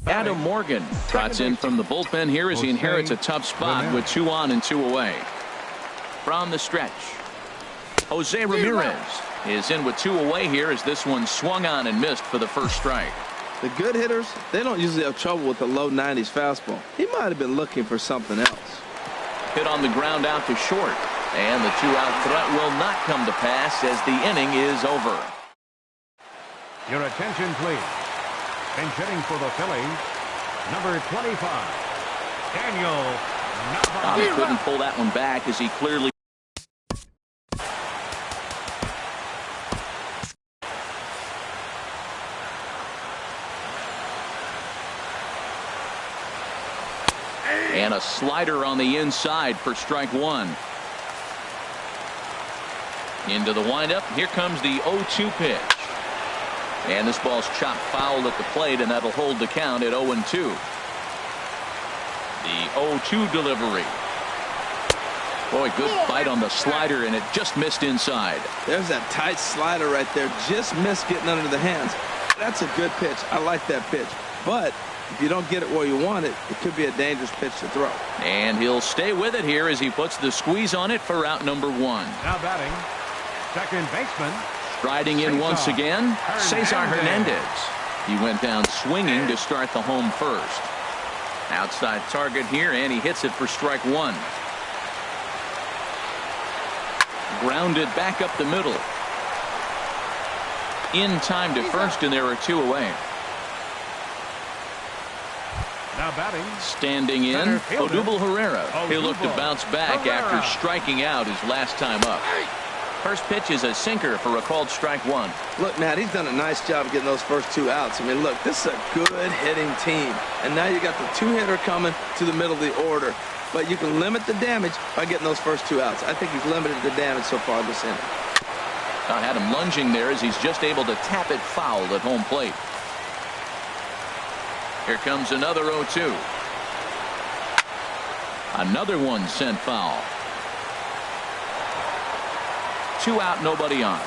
Adam Morgan trots in from the bullpen here as he inherits a tough spot with 2 on and 2 away. From the stretch, Jose Ramirez is in with 2 away here as this one swung on and missed for the first strike. The good hitters, they don't usually have trouble with the low 90s fastball. He might have been looking for something else. Hit on the ground out to short, and the 2-out threat will not come to pass as the inning is over. Your attention, please. And hitting for the Phillies, number 25, Daniel He couldn't pull that one back as he clearly. And a slider on the inside for strike one. Into the windup. Here comes the 0-2 pitch. And this ball's chopped foul at the plate, and that'll hold the count at 0-2. The 0-2 delivery. Boy, good bite on the slider, and it just missed inside. There's that tight slider right there. Just missed getting under the hands. That's a good pitch. I like that pitch. But if you don't get it where you want it, it could be a dangerous pitch to throw. And he'll stay with it here as he puts the squeeze on it for out number one. Now batting, second baseman. Striding in once again, Cesar Hernandez. He went down swinging to start the home first. Outside target here, and he hits it for strike one. Grounded back up the middle. In time to first, and there are two away. Now batting. Standing in, Odubel Herrera. He'll look to bounce back after striking out his last time up. First pitch is a sinker for a called strike one. Look, Matt, he's done a nice job getting those first two outs. I mean, look, this is a good hitting team. And now you got the two-hitter coming to the middle of the order. But you can limit the damage by getting those first two outs. I think he's limited the damage so far this inning. I had him lunging there as he's just able to tap it foul at home plate. Here comes another 0-2. Another one sent foul. 2 out, nobody on.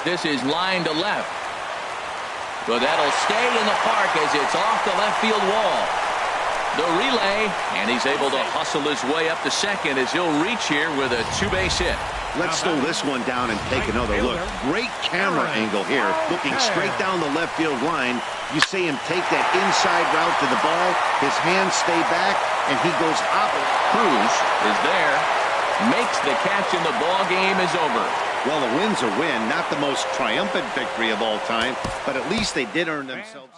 This is line to left. But that'll stay in the park as it's off the left field wall. The relay, and he's able to hustle his way up to second as he'll reach here with a two-base hit. Let's slow this one down and take another look. Great camera angle here, looking straight down the left field line. You see him take that inside route to the ball. His hands stay back, and he goes up. Cruz is there, makes the catch, and the ball game is over. Well, a win's a win. Not the most triumphant victory of all time, but at least they did earn themselves.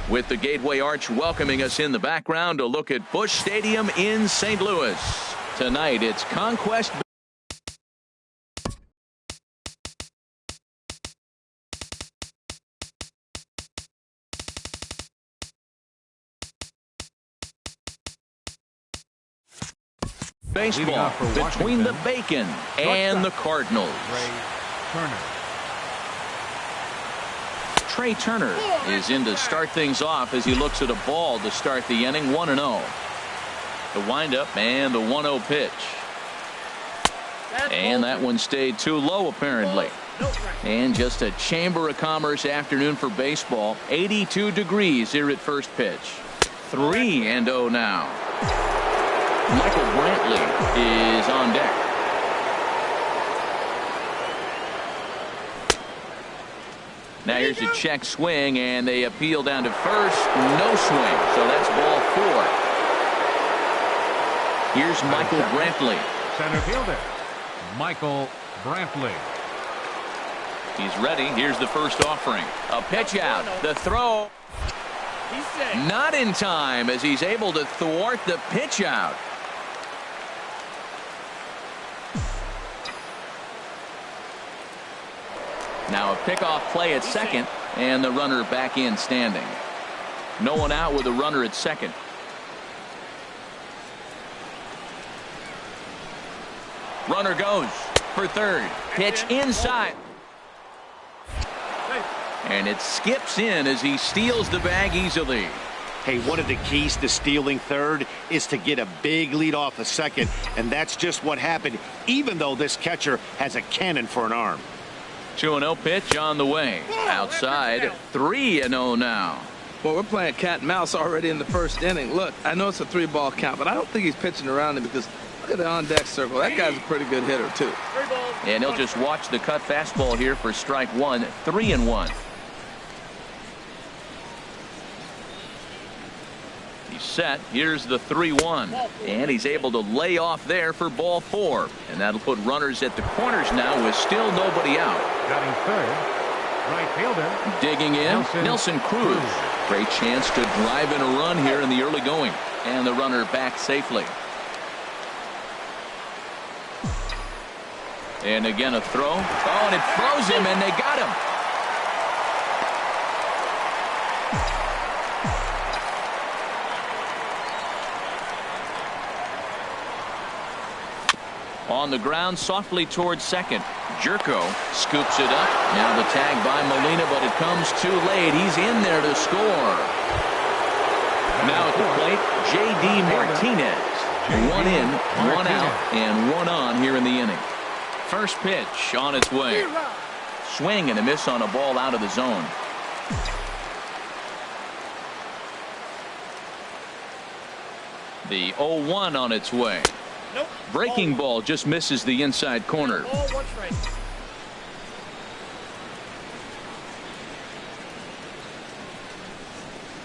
With the Gateway Arch welcoming us in the background, a look at Busch Stadium in St. Louis. Tonight, it's Conquest. Baseball between the Bacon and the Cardinals. Trey Turner is in to start things off as he looks at a ball to start the inning. 1-0. The windup and the 1-0 pitch. And that one stayed too low apparently. And just a Chamber of Commerce afternoon for baseball. 82 degrees here at first pitch. 3-0 now. Michael Brantley is on deck. Now here's a check swing, and they appeal down to first. No swing, so that's ball 4. Here's Michael Brantley. Center fielder, Michael Brantley. He's ready. Here's the first offering. A pitch out. The throw. Not in time as he's able to thwart the pitch out. Now a pickoff play at second, and the runner back in standing. No one out with a runner at second. Runner goes for third. Pitch inside. And it skips in as he steals the bag easily. Hey, one of the keys to stealing third is to get a big lead off a second, and that's just what happened, even though this catcher has a cannon for an arm. 2-0 pitch on the way. Outside, 3-0 now. Well, we're playing cat and mouse already in the first inning. Look, I know it's a 3-ball count, but I don't think he's pitching around him because look at the on-deck circle. That guy's a pretty good hitter, too. And he'll just watch the cut fastball here for strike 1, 3-1. He's set. Here's the 3-1. And he's able to lay off there for ball 4. And that'll put runners at the corners now with still nobody out. Batting third, right fielder. Digging in, Nelson Cruz. Great chance to drive in a run here in the early going. And the runner back safely. And again a throw. Oh, and it froze him, and they got him. On the ground, softly towards second. Jerko scoops it up. Now the tag by Molina, but it comes too late. He's in there to score. Now at the plate, J.D. Martinez. 1 in, 1 out, and 1 on here in the inning. First pitch on its way. Swing and a miss on a ball out of the zone. The 0-1 on its way. Breaking ball just misses the inside corner.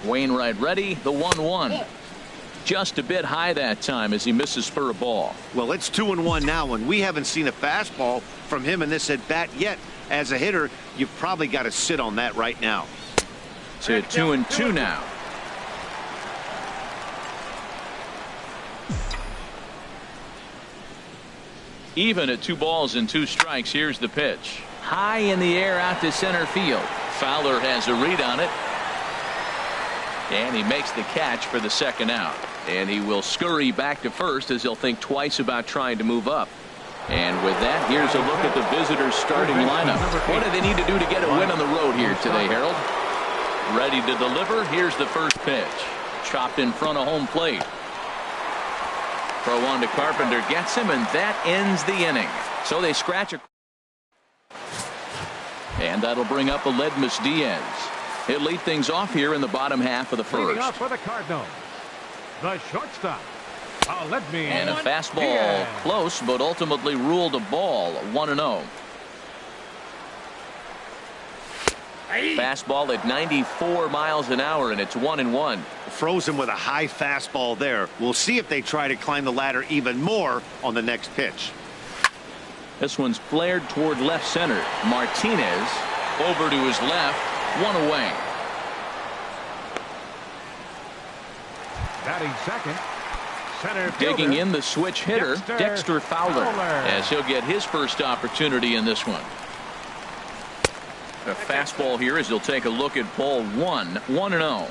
Wainwright ready. The 1-1. Just a bit high that time as he misses for a ball. Well, it's 2-1 now, and we haven't seen a fastball from him in this at bat yet. As a hitter, you've probably got to sit on that right now. To 2-2 now. Even at 2 balls and 2 strikes. Here's the pitch. High in the air out to center field. Fowler has a read on it. And he makes the catch for the second out. And he will scurry back to first as he'll think twice about trying to move up. And with that, here's a look at the visitors' starting lineup. What do they need to do to get a win on the road here today, Harold? Ready to deliver. Here's the first pitch. Chopped in front of home plate. Throw on to Carpenter, gets him, and that ends the inning. So they scratch a. And that'll bring up Aledmys Diaz. He'll lead things off here in the bottom half of the first. Leading off for the Cardinals, the shortstop, Aledmys. And a fastball Diaz. close, but ultimately ruled a ball. 1-0. Fastball at 94 miles an hour, and it's 1-1. Froze him with a high fastball there. We'll see if they try to climb the ladder even more on the next pitch. This one's flared toward left center. Martinez over to his left. 1 away. Batting second, center fielder. Digging in the switch hitter, Dexter Fowler, as he'll get his first opportunity in this one. A fastball here as he'll take a look at ball 1. 1-0.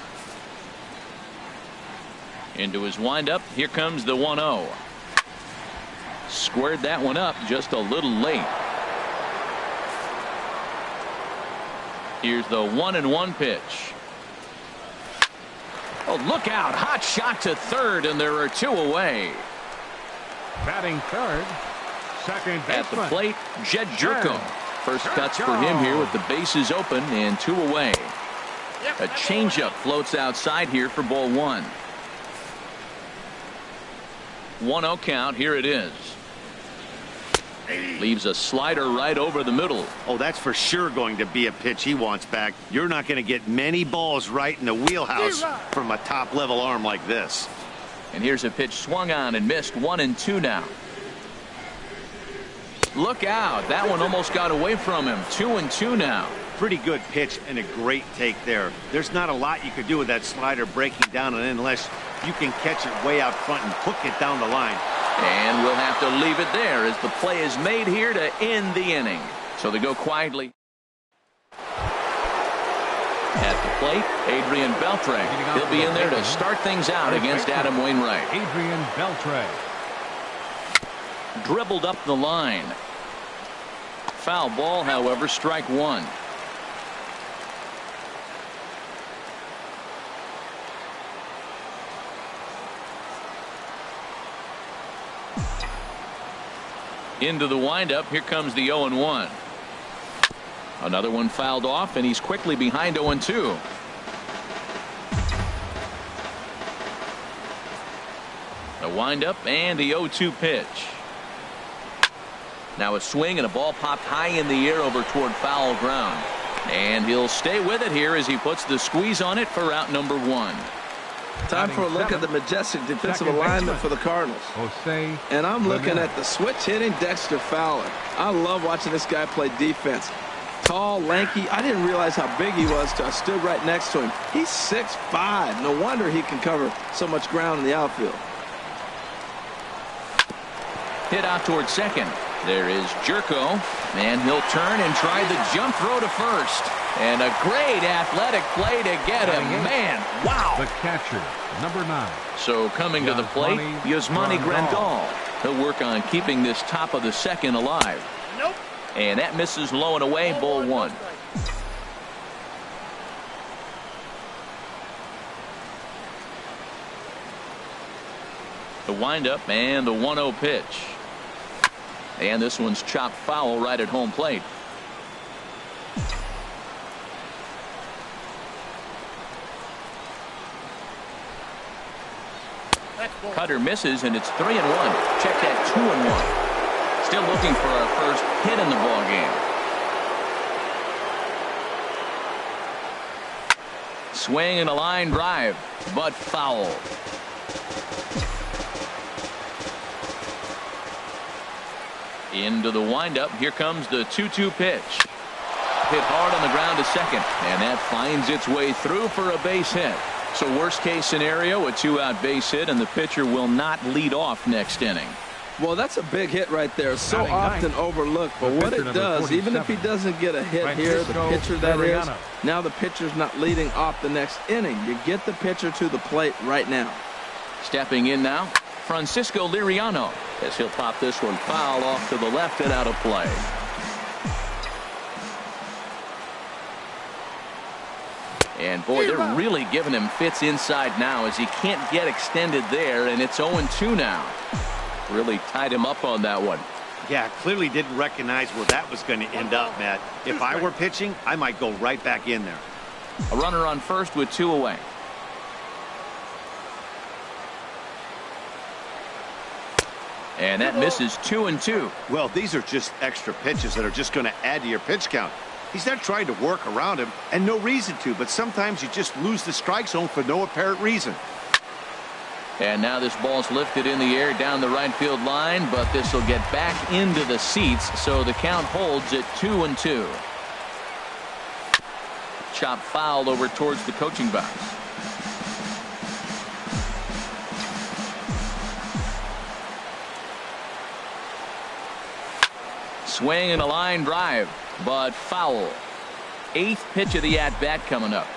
Into his windup. Here comes the 1-0. Squared that one up just a little late. Here's the 1-1 pitch. Oh, look out. Hot shot to third, and there are 2 away. Batting third, second baseman. At the plate, Jed Jerko. First cuts for him here with the bases open and 2 away. A changeup floats outside here for ball 1. 1-0 count. Here it is. Leaves a slider right over the middle. Oh, that's for sure going to be a pitch he wants back. You're not going to get many balls right in the wheelhouse from a top-level arm like this. And here's a pitch swung on and missed. 1-2 now. Look out. That one almost got away from him. 2-2 now. Pretty good pitch and a great take there. There's not a lot you could do with that slider breaking down and in unless you can catch it way out front and hook it down the line. And we'll have to leave it there as the play is made here to end the inning. So they go quietly. At the plate, Adrian Beltre. He'll be in there to start things out against Adam Wainwright. Adrian Beltre. Dribbled up the line. Foul ball, however, strike one. Into the windup. Here comes the 0-1. Another one fouled off, and he's quickly behind 0-2. The windup and the 0-2 pitch. Now a swing and a ball popped high in the air over toward foul ground. And he'll stay with it here as he puts the squeeze on it for out number one. Time for a look at the majestic defensive alignment for the Cardinals. Jose And I'm looking Ramon. at the switch-hitting Dexter Fowler. I love watching this guy play defense. Tall, lanky. I didn't realize how big he was till I stood right next to him. He's 6'5". No wonder he can cover so much ground in the outfield. Hit out towards second. There is Jerko, and he'll turn and try the jump throw to first. And a great athletic play to get him. Man, wow. The catcher, number 9. So coming to the plate, Yasmani Grandal. He'll work on keeping this top of the second alive. Nope. And that misses low and away, ball one. The windup and the 1-0 pitch. And this one's chopped foul right at home plate. Cutter misses, and it's 3-1. Check that, 2-1. Still looking for our first hit in the ball game. Swing and a line drive, but foul. Into the windup. Here comes the 2-2 pitch. Hit hard on the ground to second, and that finds its way through for a base hit. So worst case scenario, a 2-out base hit, and the pitcher will not lead off next inning. Well, that's a big hit right there. So often overlooked, but what it does, even if he doesn't get a hit here, the pitcher that is, now the pitcher's not leading off the next inning. You get the pitcher to the plate right now. Stepping in now, Francisco Liriano, as he'll pop this one foul off to the left and out of play. And boy, they're really giving him fits inside now as he can't get extended there, and it's 0-2 now. Really tied him up on that one. Yeah, clearly didn't recognize where that was going to end up, Matt. If I were pitching, I might go right back in there. A runner on first with 2 away. And that misses 2-2. Well, these are just extra pitches that are just going to add to your pitch count. He's not trying to work around him, and no reason to, but sometimes you just lose the strike zone for no apparent reason. And now this ball's lifted in the air down the right field line, but this will get back into the seats, so the count holds at 2-2. Chop foul over towards the coaching box. Swing and a line drive, but foul. 8th pitch of the at-bat coming up.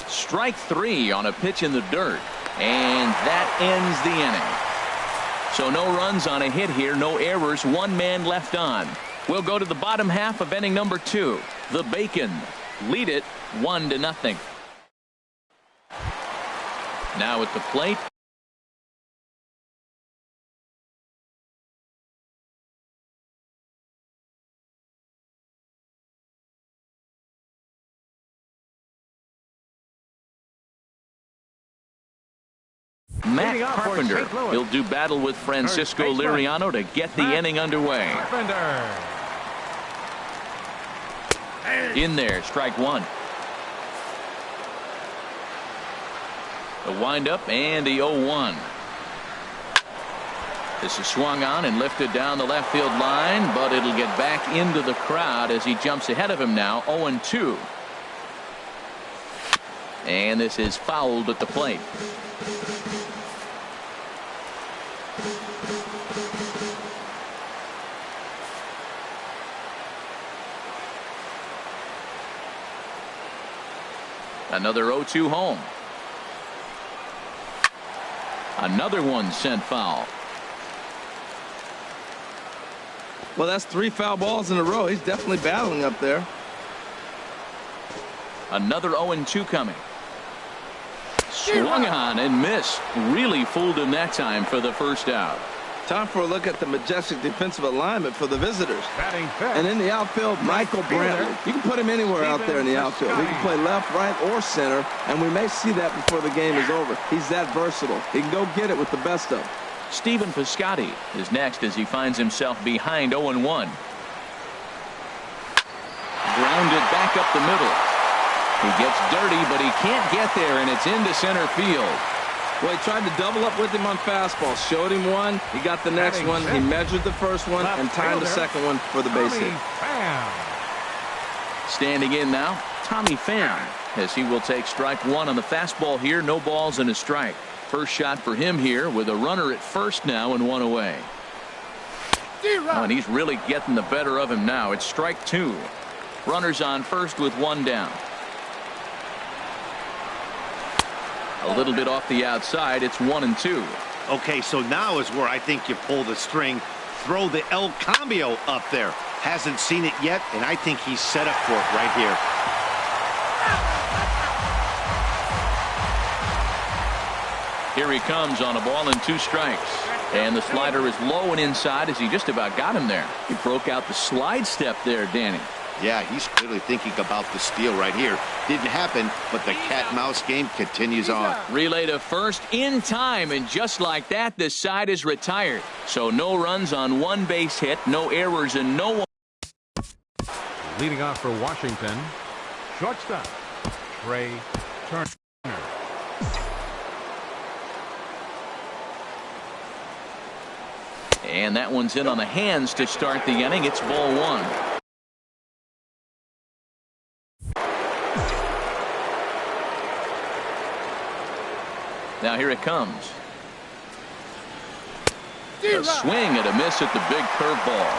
Strike 3 on a pitch in the dirt, and that ends the inning. So no runs on a hit here, no errors, 1 man left on. We'll go to the bottom half of inning number 2. The Bacon lead it 1-0. Now at the plate, Matt Leading off for Carpenter. St. Louis. He'll do battle with Francisco Third baseman, Liriano to get the Matt inning underway. Carpenter. In there, strike one. The windup and the 0-1. This is swung on and lifted down the left field line, but it'll get back into the crowd as he jumps ahead of him now. 0-2. And this is fouled at the plate. Another 0-2 home. Another one sent foul. Well, that's 3 foul balls in a row. He's definitely battling up there. Another 0-2 coming. Swung on and missed. Really fooled him that time for the first out. Time for a look at the majestic defensive alignment for the visitors. Batting fifth. And in the outfield, Michael Brantley. You can put him anywhere out there in the outfield. He can play left, right, or center, and we may see that before the game is over. He's that versatile. He can go get it with the best of them. Stephen Piscotty is next as he finds himself behind 0-1. Grounded back up the middle. He gets dirty, but he can't get there, and it's into center field. Well, he tried to double up with him on fastball. Showed him one. He got the next one. He measured the first one and timed the second one for the base hit. Standing in now, Tommy Pham, as he will take strike one on the fastball here. No balls and a strike. First shot for him here with a runner at first now and one away. Oh, and he's really getting the better of him now. It's strike two. Runners on first with one down. A little bit off the outside. It's 1-2. Okay, so now is where I think you pull the string. Throw the El Cambio up there. Hasn't seen it yet, and I think he's set up for it right here. Here he comes on a ball and 2 strikes. And the slider is low and inside as he just about got him there. He broke out the slide step there, Danny. Yeah, he's clearly thinking about the steal right here. Didn't happen, but the cat-mouse game continues on. Relay to first in time, and just like that, the side is retired. So no runs on 1 base hit, no errors, and no one. Leading off for Washington, shortstop, Trey Turner. And that one's in on the hands to start the inning. It's ball 1. Now here it comes. A swing and a miss at the big curveball.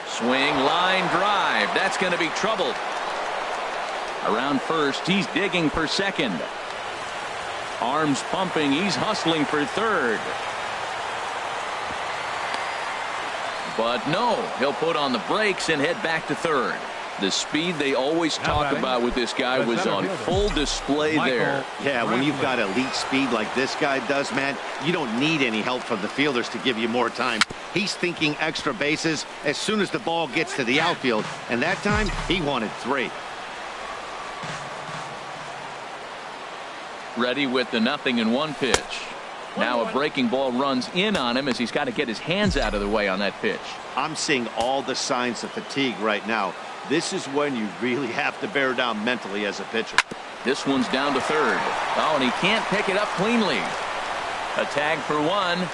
Swing, line drive. That's going to be trouble. Around first, he's digging for second. Arms pumping, he's hustling for third. But no, he'll put on the brakes and head back to third. The speed they always talk about with this guy was on full display there. Yeah, when you've got elite speed like this guy does, man, you don't need any help from the fielders to give you more time. He's thinking extra bases as soon as the ball gets to the outfield, and that time he wanted 3. Ready with the 0-1 pitch. Now a breaking ball runs in on him as he's got to get his hands out of the way on that pitch. I'm seeing all the signs of fatigue right now. This is when you really have to bear down mentally as a pitcher. This one's down to third. Oh, and he can't pick it up cleanly. A tag for 1.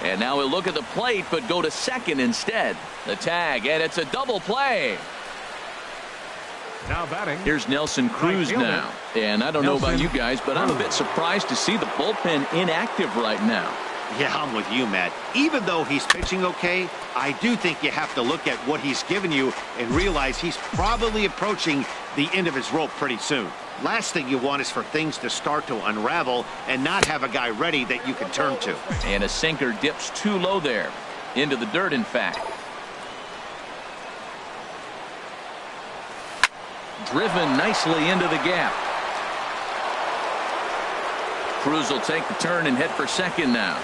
And now he'll look at the plate but go to second instead. The tag, and it's a double play. Now batting. Here's Nelson Cruz now. And I don't know about you guys, but I'm a bit surprised to see the bullpen inactive right now. Yeah, I'm with you, Matt. Even though he's pitching okay, I do think you have to look at what he's given you and realize he's probably approaching the end of his rope pretty soon. Last thing you want is for things to start to unravel and not have a guy ready that you can turn to. And a sinker dips too low there. Into the dirt, in fact. Driven nicely into the gap. Cruz will take the turn and head for second now.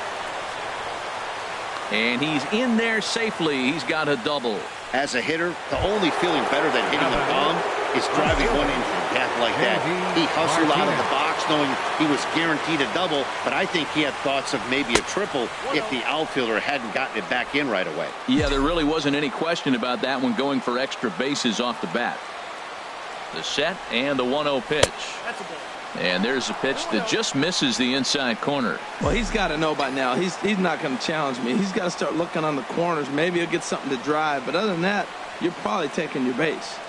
And he's in there safely. He's got a double. As a hitter, the only feeling better than hitting a bomb is driving one into the gap like that. He hustled out of the box knowing he was guaranteed a double, but I think he had thoughts of maybe a triple if the outfielder hadn't gotten it back in right away. Yeah, there really wasn't any question about that one, going for extra bases off the bat. The set and the 1-0 pitch. That's a ball. And there's a pitch that just misses the inside corner. Well, he's got to know by now. He's not going to challenge me. He's got to start looking on the corners. Maybe he'll get something to drive. But other than that, you're probably taking your base.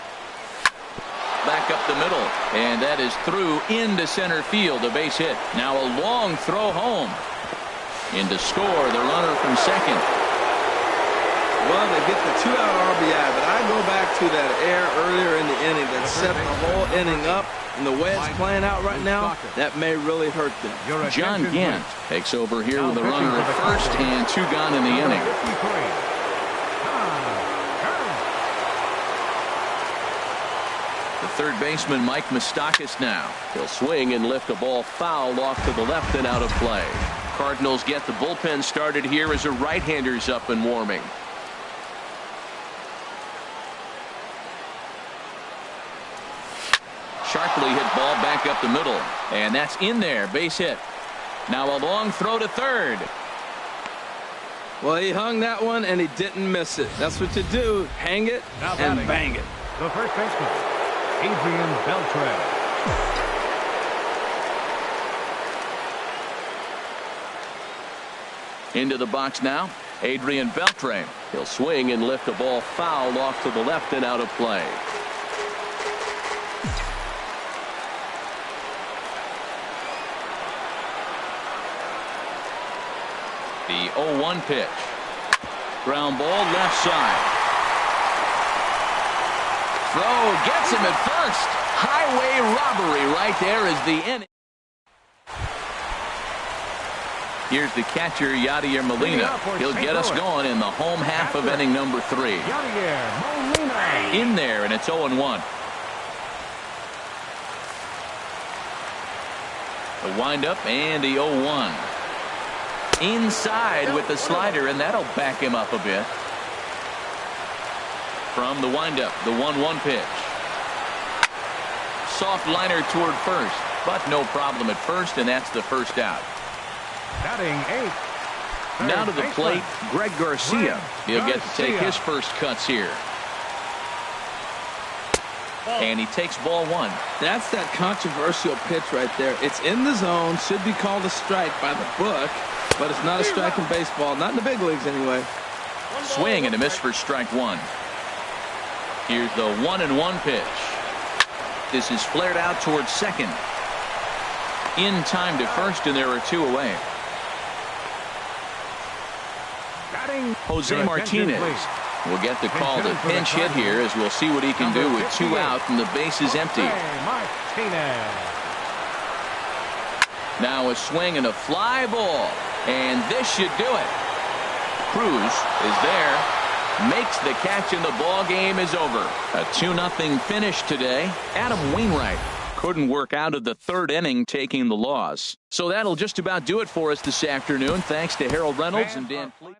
Back up the middle. And that is through into center field. A base hit. Now a long throw home. In to score the runner from second. Well, they get the 2-out RBI, but I go back to that error earlier in the inning that set the whole inning up, and the way it's playing out right now, that may really hurt them. John Gant takes over here with a runner at first and 2 gone in the inning. The third baseman, Mike Moustakas, now. He'll swing and lift a ball foul off to the left and out of play. Cardinals get the bullpen started here as a right-hander's up and warming. Sharply hit ball back up the middle, and that's in there. Base hit. Now a long throw to third. Well, he hung that one and he didn't miss it. That's what you do. Hang it and bang it. The first baseman, Adrian Beltre. Into the box now, Adrian Beltre. He'll swing and lift a ball foul off to the left and out of play. The 0-1 pitch. Ground ball left side. Throw gets him at first. Highway robbery right there is the inning. Here's the catcher, Yadier Molina. He'll get us going in the home half of inning number 3. Yadier Molina. In there, and it's 0-1. The windup and the 0-1. Inside with the slider, and that'll back him up a bit. From the windup, the 1-1 pitch. Soft liner toward first, but no problem at first, and that's the first out. Batting 8. Now to the plate, Greg Garcia. He'll get to take his first cuts here. And he takes ball 1. That's that controversial pitch right there. It's in the zone, should be called a strike by the book, but it's not a strike in baseball, not in the big leagues anyway. Swing and a miss for strike 1. Here's the 1-1 pitch. This is flared out towards second. In time to first, and there are 2 away. Jose Martinez will get the call to pinch hit here, as we'll see what he can do with 2 out and the base is empty. Now a swing and a fly ball, and this should do it. Cruz is there, makes the catch, and the ball game is over. A 2-0 finish today. Adam Wainwright couldn't work out of the 3rd inning, taking the loss. So that'll just about do it for us this afternoon. Thanks to Harold Reynolds and Dan Fleet.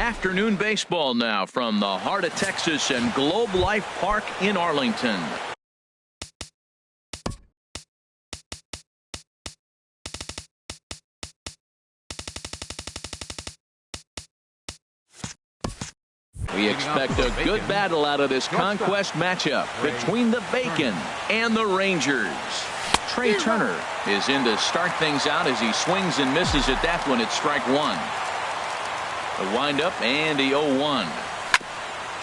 Afternoon baseball now from the heart of Texas and Globe Life Park in Arlington. We expect a good battle out of this conquest matchup between the Bacon and the Rangers. Trey Turner is in to start things out as he swings and misses at that one at strike one. The windup and the 0-1.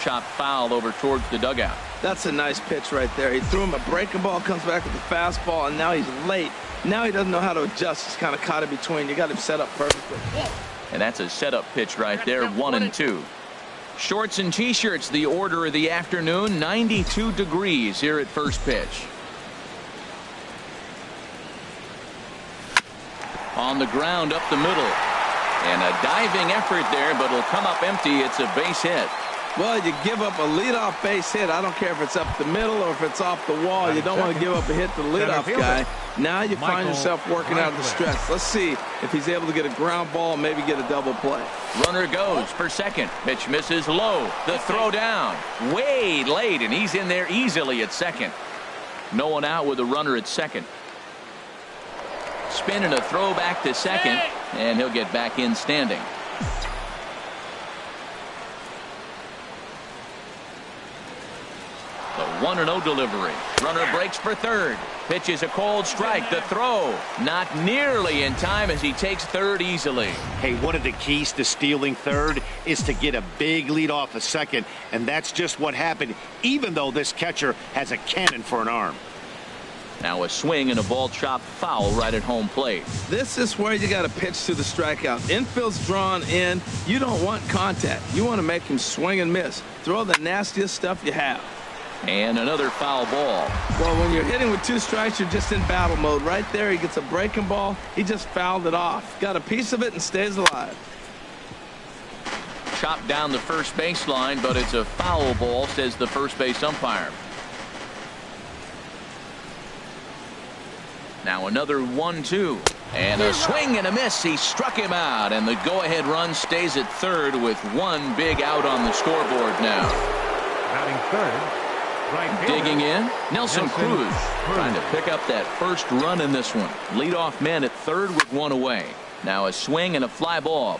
Chopped foul over towards the dugout. That's a nice pitch right there. He threw him a breaking ball, comes back with a fastball, and now he's late. Now he doesn't know how to adjust. He's kind of caught in between. You got him set up perfectly. And that's a setup pitch right there, 1-2. Shorts and T-shirts, the order of the afternoon. 92 degrees here at first pitch. On the ground up the middle. And a diving effort there, but it'll come up empty. It's a base hit. Well, you give up a leadoff base hit. I don't care if it's up the middle or if it's off the wall. You don't want to give up a hit to the leadoff guy. Now you find yourself working out of the stretch. Let's see if he's able to get a ground ball and maybe get a double play. Runner goes for second. Pitch misses low. The throw down. Way late, and he's in there easily at second. No one out with a runner at second. Spin and a throw back to second, and he'll get back in standing. The 1-0 delivery. Runner breaks for third. Pitch is a cold strike. The throw not nearly in time as he takes third easily. Hey, one of the keys to stealing third is to get a big lead off a second, and that's just what happened, even though this catcher has a cannon for an arm. Now a swing and a ball chopped foul right at home plate. This is where you got to pitch to the strikeout. Infield's drawn in. You don't want contact. You want to make him swing and miss. Throw the nastiest stuff you have. And another foul ball. Well, when you're hitting with two strikes, you're just in battle mode. Right there, he gets a breaking ball. He just fouled it off. Got a piece of it and stays alive. Chopped down the first baseline, but it's a foul ball, says the first base umpire. Now another 1-2. And a swing and a miss. He struck him out, and the go-ahead run stays at third with one big out on the scoreboard now. Batting third. Right digging in, Nelson Cruz trying to pick up that first run in this one. Leadoff man at third with one away. Now a swing and a fly ball.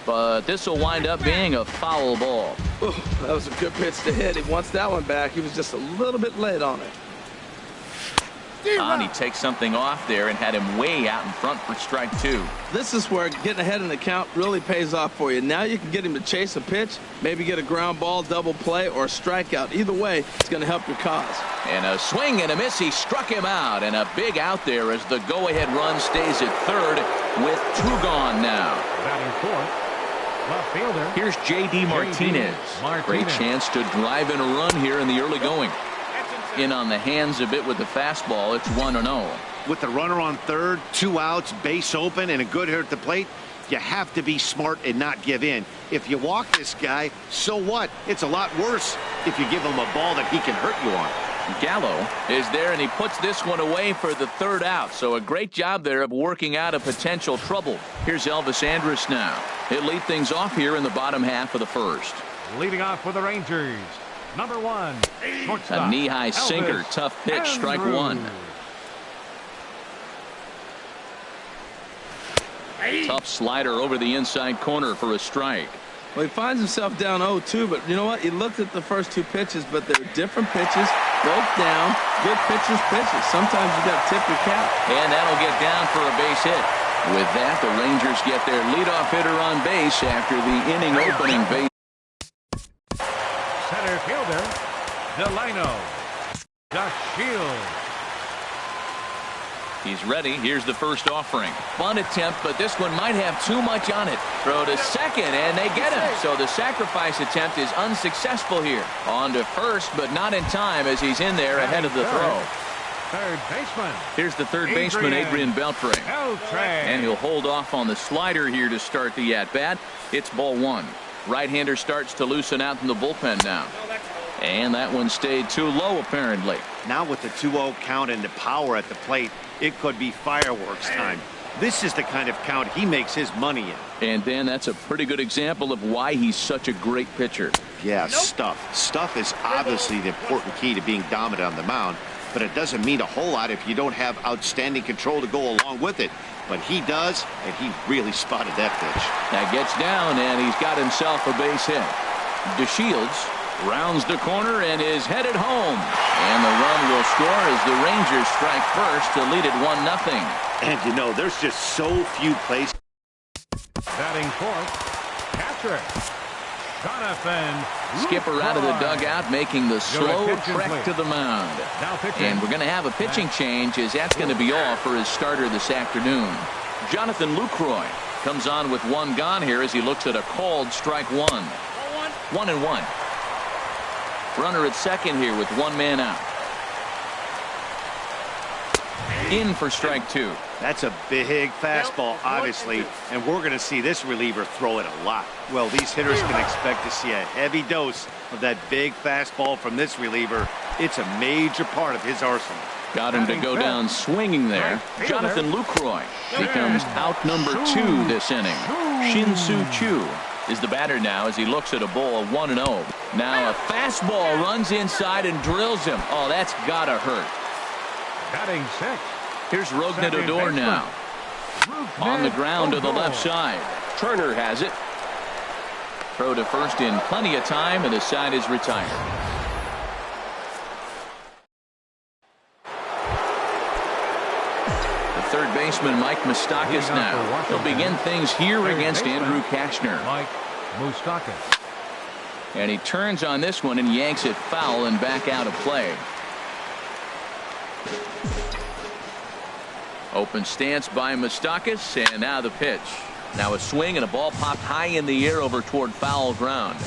But this will wind up being a foul ball. Ooh, that was a good pitch to hit. He wants that one back. He was just a little bit late on it. And he takes something off there and had him way out in front for strike two. This is where getting ahead in the count really pays off for you. Now you can get him to chase a pitch, maybe get a ground ball, double play, or a strikeout. Either way, it's going to help your cause. And a swing and a miss. He struck him out, and a big out there as the go-ahead run stays at third with two gone now. Batting fourth, left fielder. Here's J.D. Martinez. Great chance to drive in a run here in the early going. In on the hands a bit with the fastball. It's 1-0. With the runner on third, 2 outs, base open, and a good hitter at the plate, you have to be smart and not give in. If you walk this guy, so what? It's a lot worse if you give him a ball that he can hurt you on. Gallo is there, and he puts this one away for the third out. So a great job there of working out a potential trouble. Here's Elvis Andrus now. He'll lead things off here in the bottom half of the first. Leading off for the Rangers. Number one, a knee-high sinker, tough pitch, strike one. Tough slider over the inside corner for a strike. Well, he finds himself down 0-2, but you know what? He looked at the first two pitches, but they're different pitches, both down, good pitchers' pitches. Sometimes you got to tip your cap. And that'll get down for a base hit. With that, the Rangers get their leadoff hitter on base after the inning opening base. Center fielder, Delano. The Shield. He's ready. Here's the first offering. Bunt attempt, but this one might have too much on it. Throw to second, and they get him. So the sacrifice attempt is unsuccessful here. On to first, but not in time as he's in there ahead of the throw. Third baseman. Here's the third baseman, Adrian Beltre. And he'll hold off on the slider here to start the at-bat. It's ball one. Right-hander starts to loosen out in the bullpen now. And that one stayed too low, apparently. Now with the 2-0 count and the power at the plate, it could be fireworks time. This is the kind of count he makes his money in. And Dan, that's a pretty good example of why he's such a great pitcher. Yeah, Stuff is obviously the important key to being dominant on the mound, but it doesn't mean a whole lot if you don't have outstanding control to go along with it. But he does, and he really spotted that pitch. That gets down, and he's got himself a base hit. DeShields rounds the corner and is headed home. And the run will score as the Rangers strike first to lead it 1-0. And you know, there's just so few places. Batting fourth, catcher Jonathan Skipper out of the dugout, making the slow attention, trek please. to the mound. Now pitching. And we're going to have a pitching change, as that's going to be all for his starter this afternoon. Jonathan Lucroy comes on with one gone here as he looks at a called strike one. 1-1. Runner at second here with one man out. In for strike two. That's a big fastball, obviously, and we're going to see this reliever throw it a lot. Well, these hitters can expect to see a heavy dose of that big fastball from this reliever. It's a major part of his arsenal. Got him to go down swinging there. Jonathan Lucroy becomes out number 2 this inning. Shin-Soo Choo is the batter now as he looks at a ball of 1-0. Now a fastball runs inside and drills him. Oh, that's gotta hurt. Batting sixth. Here's Rougned Odor now. On the ground to the left side. Turner has it. Throw to first in plenty of time, and the side is retired. The third baseman, Mike Moustakas, now. He'll begin things here against Andrew Cashner. Mike Moustakas. And he turns on this one and yanks it foul and back out of play. Open stance by Moustakas, and now the pitch. Now a swing and a ball popped high in the air over toward foul ground.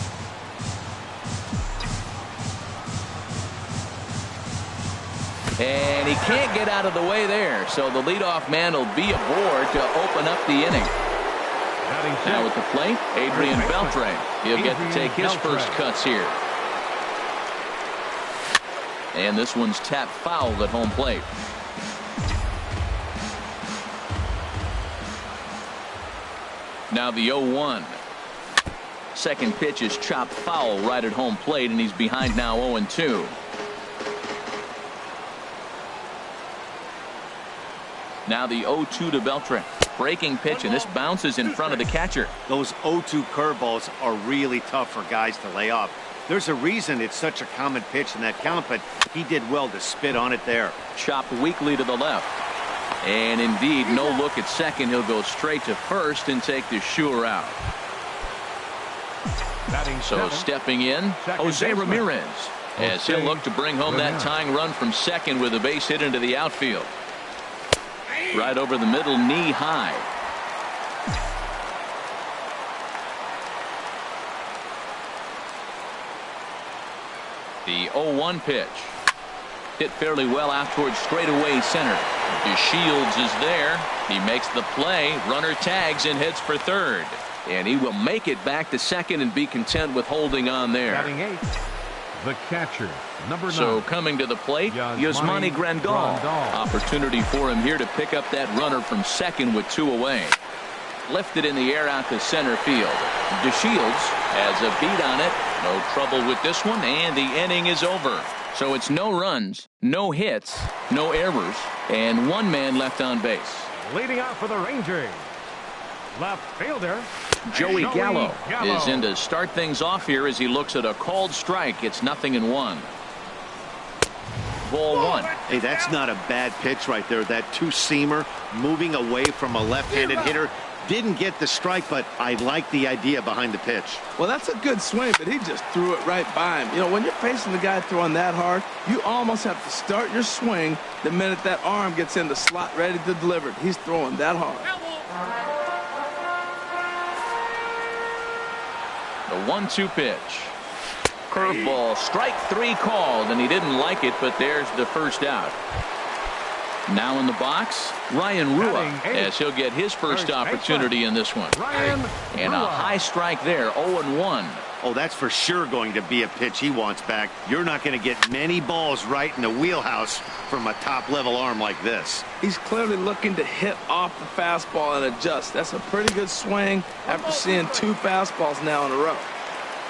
And he can't get out of the way there, so the leadoff man will be aboard to open up the inning. Now at the plate, Adrian Beltre. He'll get to take his first cuts here. And this one's tapped foul at home plate. Now the 0-1. Second pitch is chopped foul right at home plate, and he's behind now 0-2. Now the 0-2 to Beltre. Breaking pitch, and this bounces in front of the catcher. Those 0-2 curveballs are really tough for guys to lay off. There's a reason it's such a common pitch in that count, but he did well to spit on it there. Chopped weakly to the left. And indeed, no look at second. He'll go straight to first and take the sure out. So stepping in, Jose Ramirez, as he'll look to bring home that tying run from second with a base hit into the outfield. Right over the middle, knee high. The 0-1 pitch. Hit fairly well out towards straightaway center. DeShields is there. He makes the play. Runner tags and heads for third. And he will make it back to second and be content with holding on there. Batting eighth, the catcher, number 9. So coming to the plate, Yasmani Grandal. Opportunity for him here to pick up that runner from second with 2 away. Lifted in the air out to center field. DeShields has a beat on it. No trouble with this one, and the inning is over. So it's no runs, no hits, no errors, and 1 man left on base. Leading out for the Rangers, left fielder Joey Gallo is in to start things off here as he looks at a called strike. It's 0-1. Ball 1. Hey, that's not a bad pitch right there. That two-seamer moving away from a left-handed hitter. Didn't get the strike, but I like the idea behind the pitch. Well, that's a good swing, but he just threw it right by him. You know, when you're facing the guy throwing that hard, you almost have to start your swing the minute that arm gets in the slot ready to deliver it. He's throwing that hard. The 1-2 pitch. Curveball, strike 3 called, and he didn't like it, but there's the first out. Now in the box, Ryan Rua, Batting eighth. as he'll get his first opportunity in this one. Ryan And a Rua. high strike there, 0-1. Oh, that's for sure going to be a pitch he wants back. You're not going to get many balls right in the wheelhouse from a top-level arm like this. He's clearly looking to hit off the fastball and adjust. That's a pretty good swing after seeing 2 fastballs now in a row.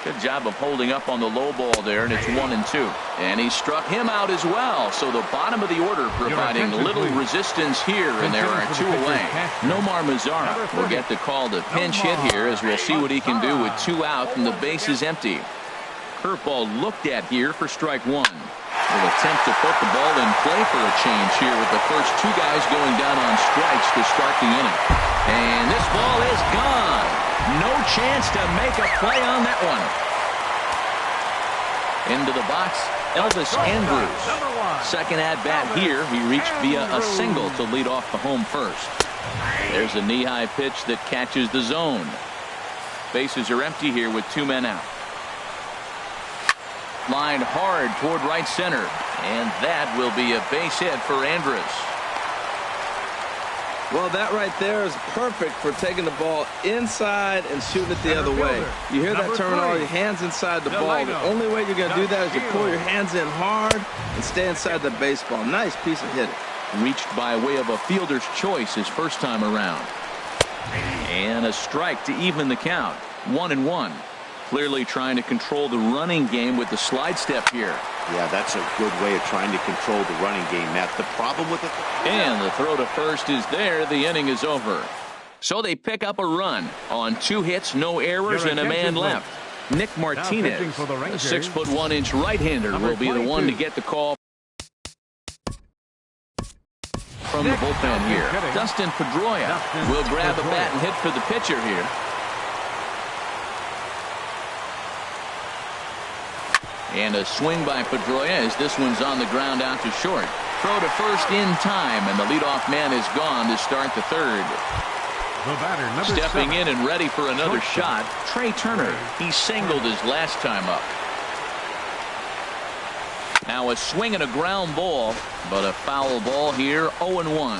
Good job of holding up on the low ball there, and it's 1-2. And he struck him out as well. So the bottom of the order providing attention, little please. resistance here, and there are 2 away. Nomar Mazara will get the call to pinch hit here, as we'll see what he can do with 2 out and the base is empty. Curveball looked at here for strike 1. Will attempt to put the ball in play for a change here with the first 2 guys going down on strikes to start the inning. And this ball is gone. No chance to make a play on that one. Into the box, Elvis Andrus. Second at bat here. He reached via a single to lead off the home first. There's a knee-high pitch that catches the zone. Bases are empty here with 2 men out. Lined hard toward right center. And that will be a base hit for Andrus. Well, that right there is perfect for taking the ball inside and shooting it the other way. You hear that terminology, hands inside the ball. The only way you're going to do that is you pull your hands in hard and stay inside the baseball. Nice piece of hitting. Reached by way of a fielder's choice his first time around. And a strike to even the count. 1-1. Clearly trying to control the running game with the slide step here. Yeah, that's a good way of trying to control the running game, Matt. The problem with it... And the throw to first is there. The inning is over. So they pick up a run on 2 hits, no errors, and a man left. Nick Martinez, a 6'1" right-hander, will be the one to get the call from the bullpen here. Dustin Pedroia will grab a bat and hit for the pitcher here. And a swing by Pedroia as this one's on the ground out to short. Throw to first in time, and the leadoff man is gone to start the third. The batter, number Stepping 7. in and ready for another shot, Trey Turner. He singled his last time up. Now a swing and a ground ball, but a foul ball here, 0-1.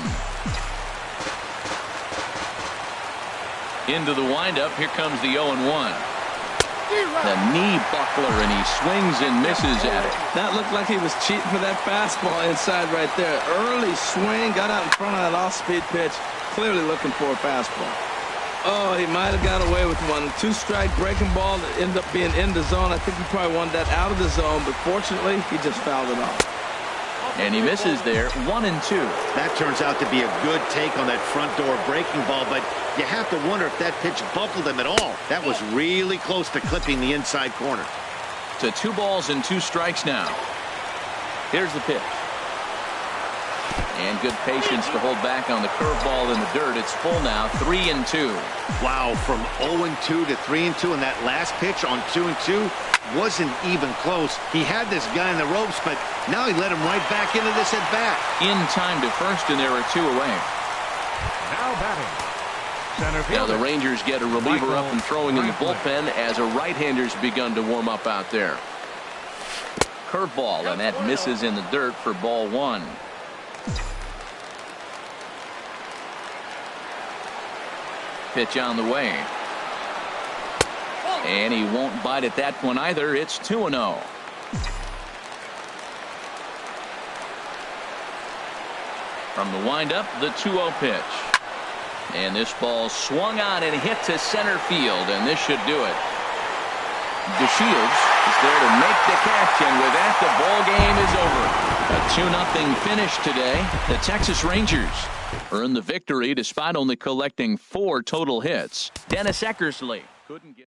Into the windup, here comes the 0-1. The knee buckler, and he swings and misses at it. That looked like he was cheating for that fastball inside right there. Early swing, got out in front of that off-speed pitch, clearly looking for a fastball. Oh, he might have got away with one. 2-strike breaking ball that ended up being in the zone. I think he probably wanted that out of the zone, but fortunately, he just fouled it off. And he misses there, 1-2. That turns out to be a good take on that front door breaking ball, but you have to wonder if that pitch buckled him at all. That was really close to clipping the inside corner. To 2 balls and 2 strikes now. Here's the pitch. And good patience to hold back on the curveball in the dirt. It's full now, 3-2. Wow, from 0-2 to 3-2, and that last pitch on 2-2 wasn't even close. He had this guy in the ropes, but now he let him right back into this at bat. In time to first, and there are 2 away. Now batting. Center Now fielder. the Rangers get a reliever up and throwing in the bullpen as a right-hander's begun to warm up out there. Curveball, and that misses in the dirt for ball 1. Pitch on the way. And he won't bite at that one either. It's 2-0. From the windup, the 2-0 pitch. And this ball swung on and hit to center field, and this should do it. DeShields is there to make the catch, and with that, the ball game is over. A 2-0 finish today. The Texas Rangers earned the victory despite only collecting 4 total hits. Dennis Eckersley couldn't get